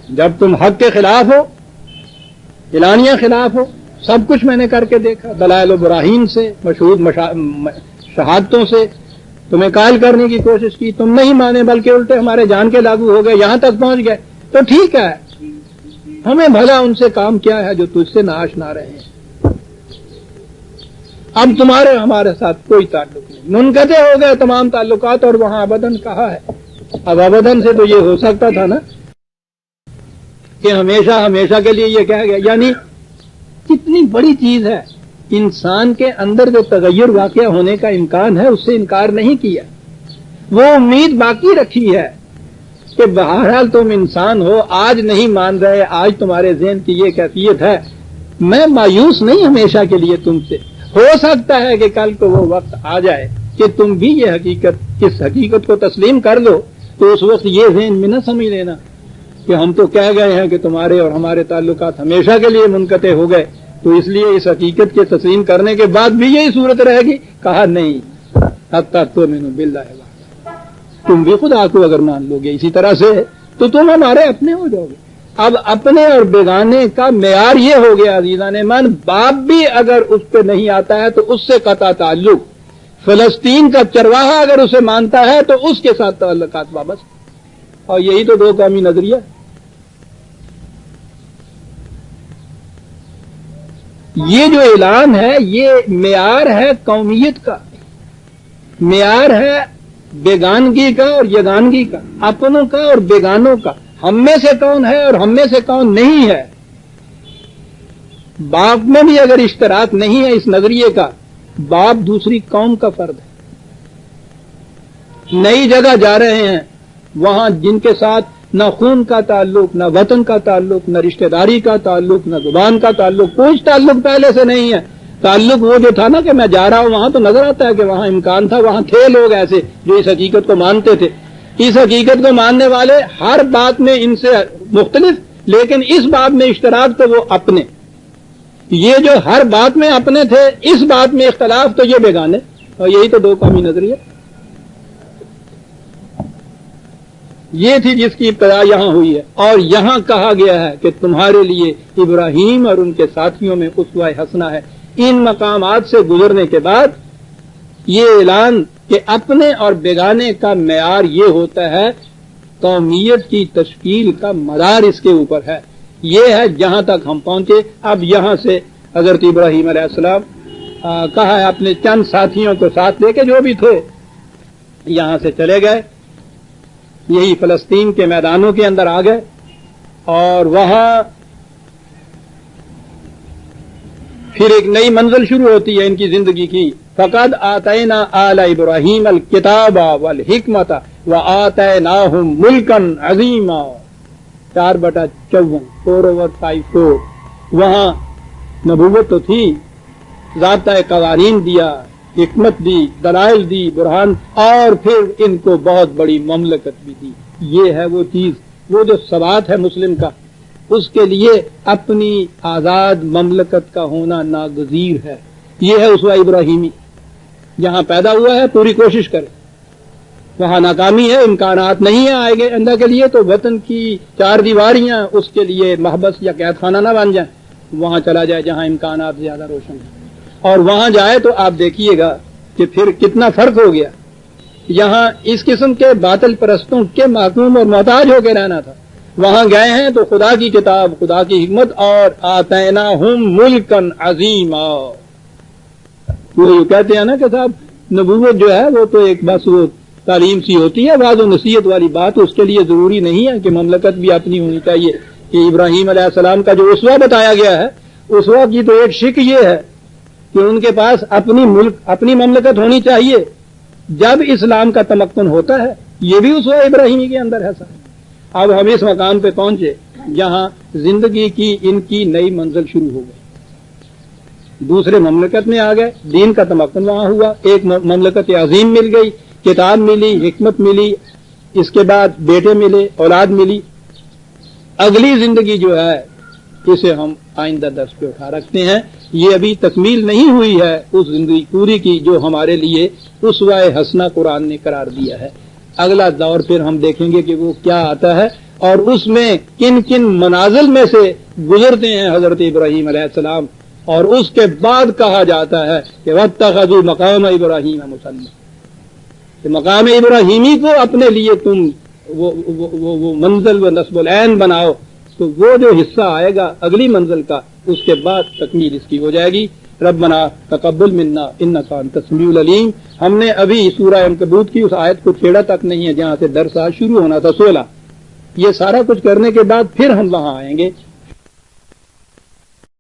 جب تم حق کے خلاف ہو، اعلانیہ خلاف ہو، سب کچھ میں نے کر کے دیکھا، دلائل و براہین سے، مشہود شہادتوں سے تمہیں قائل کرنے کی کوشش کی، تم نہیں مانے بلکہ الٹے ہمارے جان کے لاگو ہو گئے، یہاں تک پہنچ گئے. تو ٹھیک ہے، ہمیں بھلا ان سے کام کیا ہے جو تجھ سے ناش نہ رہے ہیں. اب تمہارے ہمارے ساتھ کوئی تعلق نہیں، منقطع ہو گئے تمام تعلقات. اور وہاں ابداً کہا ہے. اب ابداً سے تو یہ ہو سکتا تھا نا کہ ہمیشہ کے لیے یہ کہا گیا. یعنی کتنی بڑی چیز ہے، انسان کے اندر جو تغیر واقع ہونے کا امکان ہے اس سے انکار نہیں کیا، وہ امید باقی رکھی ہے کہ بہرحال تم انسان ہو، آج نہیں مان رہے، آج تمہارے ذہن کی یہ کیفیت ہے، میں مایوس نہیں ہمیشہ کے لیے تم سے. ہو سکتا ہے کہ کل کو وہ وقت آ جائے کہ تم بھی یہ اس حقیقت کو تسلیم کر لو، تو اس وقت یہ ذہن میں نہ سمجھ لینا کہ ہم تو کہہ گئے ہیں کہ تمہارے اور ہمارے تعلقات ہمیشہ کے لیے منقطع ہو گئے، تو اس لیے اس حقیقت کے تسلیم کرنے کے بعد بھی یہی صورت رہے گی. کہا نہیں، حتیٰ تؤمنوا باللہ، تم بھی خدا کو اگر مان لو گے اسی طرح سے تو تم ہمارے اپنے ہو جاؤ گے. اب اپنے اور بیگانے کا معیار یہ ہو گیا عزیزان من، باپ بھی اگر اس پہ نہیں آتا ہے تو اس سے قطع تعلق، فلسطین کا چرواہا اگر اسے مانتا ہے تو اس کے ساتھ تعلقات وابستہ، اور یہی تو دو قومی نظریہ۔ یہ جو اعلان ہے یہ معیار ہے قومیت کا، معیار ہے بیگانگی کا اور یگانگی کا، اپنوں کا اور بیگانوں کا، ہم میں سے کون ہے اور ہم میں سے کون نہیں ہے۔ باپ میں بھی اگر اشتراک نہیں ہے اس نظریے کا، باپ دوسری قوم کا فرد ہے۔ نئی جگہ جا رہے ہیں، وہاں جن کے ساتھ نہ خون کا تعلق، نہ وطن کا تعلق، نہ رشتہ داری کا تعلق، نہ زبان کا تعلق، کچھ تعلق پہلے سے نہیں ہے۔ تعلق وہ جو تھا نا کہ میں جا رہا ہوں وہاں، تو نظر آتا ہے کہ وہاں امکان تھا، وہاں تھے لوگ ایسے جو اس حقیقت کو مانتے تھے۔ اس حقیقت کو ماننے والے ہر بات میں ان سے مختلف، لیکن اس بات میں اشتراک تو وہ اپنے۔ یہ جو ہر بات میں اپنے تھے، اس بات میں اختلاف تو یہ بیگانے، اور یہی تو دو قومی نظریہ۔ یہ تھی جس کی ابتدا یہاں ہوئی ہے، اور یہاں کہا گیا ہے کہ تمہارے لیے ابراہیم اور ان کے ساتھیوں میں اسوہ حسنہ ہے۔ ان مقامات سے گزرنے کے بعد یہ اعلان کہ اپنے اور بیگانے کا معیار یہ ہوتا ہے، قومیت کی تشکیل کا مدار اس کے اوپر ہے۔ یہ ہے جہاں تک ہم پہنچے۔ اب یہاں سے حضرت ابراہیم علیہ السلام کہا ہے اپنے چند ساتھیوں کو ساتھ لے کے، جو بھی تھے، یہاں سے چلے گئے، یہی فلسطین کے میدانوں کے اندر آ گئے، اور وہاں پھر ایک نئی منزل شروع ہوتی ہے ان کی زندگی کی۔ فقد آتینا آل ابراہیم الکتاب والحکمت وآتیناہم ملکا عظیما، 4/54 4/54۔ وہاں نبوت تو تھی، ضابطۂ قوانین دیا، حکمت دی، دلائل دی، برہان، اور پھر ان کو بہت بڑی مملکت بھی دی۔ یہ ہے وہ چیز، وہ جو ثبات ہے مسلم کا، اس کے لیے اپنی آزاد مملکت کا ہونا ناگزیر ہے۔ یہ ہے اسوہ ابراہیمی۔ جہاں پیدا ہوا ہے پوری کوشش کرے، وہاں ناکامی ہے، امکانات نہیں ہے آئے آئندہ کے لیے، تو وطن کی 4 دیواریاں اس کے لیے محبس یا قید خانہ نہ بن جائیں، وہاں چلا جائے جہاں امکانات زیادہ روشن ہیں، اور وہاں جائے تو آپ دیکھیے گا کہ پھر کتنا فرق ہو گیا۔ یہاں اس قسم کے باطل پرستوں کے محکوم اور محتاج ہو کے رہنا تھا، وہاں گئے ہیں تو خدا کی کتاب، خدا کی حکمت، اور آتیناہم ملکا عظیما۔ وہ کہتے ہیں نا کہ صاحب نبوت جو ہے وہ تو ایک بس وہ تعلیم سی ہوتی ہے، واضح و نصیحت والی بات، اس کے لیے ضروری نہیں ہے کہ مملکت بھی اپنی ہونی چاہیے۔ کہ ابراہیم علیہ السلام کا جو اسوہ بتایا گیا ہے، اسوہ کی تو ایک شک یہ ہے کہ ان کے پاس اپنی مملکت ہونی چاہیے جب اسلام کا تمکن ہوتا ہے۔ یہ بھی اسوہ ابراہیمی کے اندر ہے صاحب۔ اب ہم اس مقام پہ پہنچے جہاں زندگی کی ان کی نئی منزل شروع ہو گئی، دوسرے مملکت میں آ گئے، دین کا تمکن وہاں ہوا، ایک مملکت عظیم مل گئی، کتاب ملی، حکمت ملی، اس کے بعد بیٹے ملے، اولاد ملی۔ اگلی زندگی جو ہے اسے ہم آئندہ درس پہ اٹھا رکھتے ہیں۔ یہ ابھی تکمیل نہیں ہوئی ہے اس زندگی پوری کی جو ہمارے لیے اسوہ حسنہ قرآن نے قرار دیا ہے۔ اگلا دور پھر ہم دیکھیں گے کہ وہ کیا آتا ہے، اور اس میں کن کن منازل میں سے گزرتے ہیں حضرت ابراہیم علیہ السلام، اور اس کے بعد کہا جاتا ہے کہ واتخذوا مقام ابراہیم مصلی، کہ مقام ابراہیمی کو اپنے لیے تم وہ منزل و نصب العین بناؤ۔ تو وہ جو حصہ آئے گا اگلی منزل کا، اس کے بعد تکمیل اس کی ہو جائے گی۔ ربنا تقبل منا انک انت السمیع العلیم۔ ہم نے ابھی سورہ عنکبوت کی اس آیت کو چھیڑا تک نہیں ہے جہاں سے درس آج شروع ہونا تھا 16۔ یہ سارا کچھ کرنے کے بعد پھر ہم وہاں آئیں گے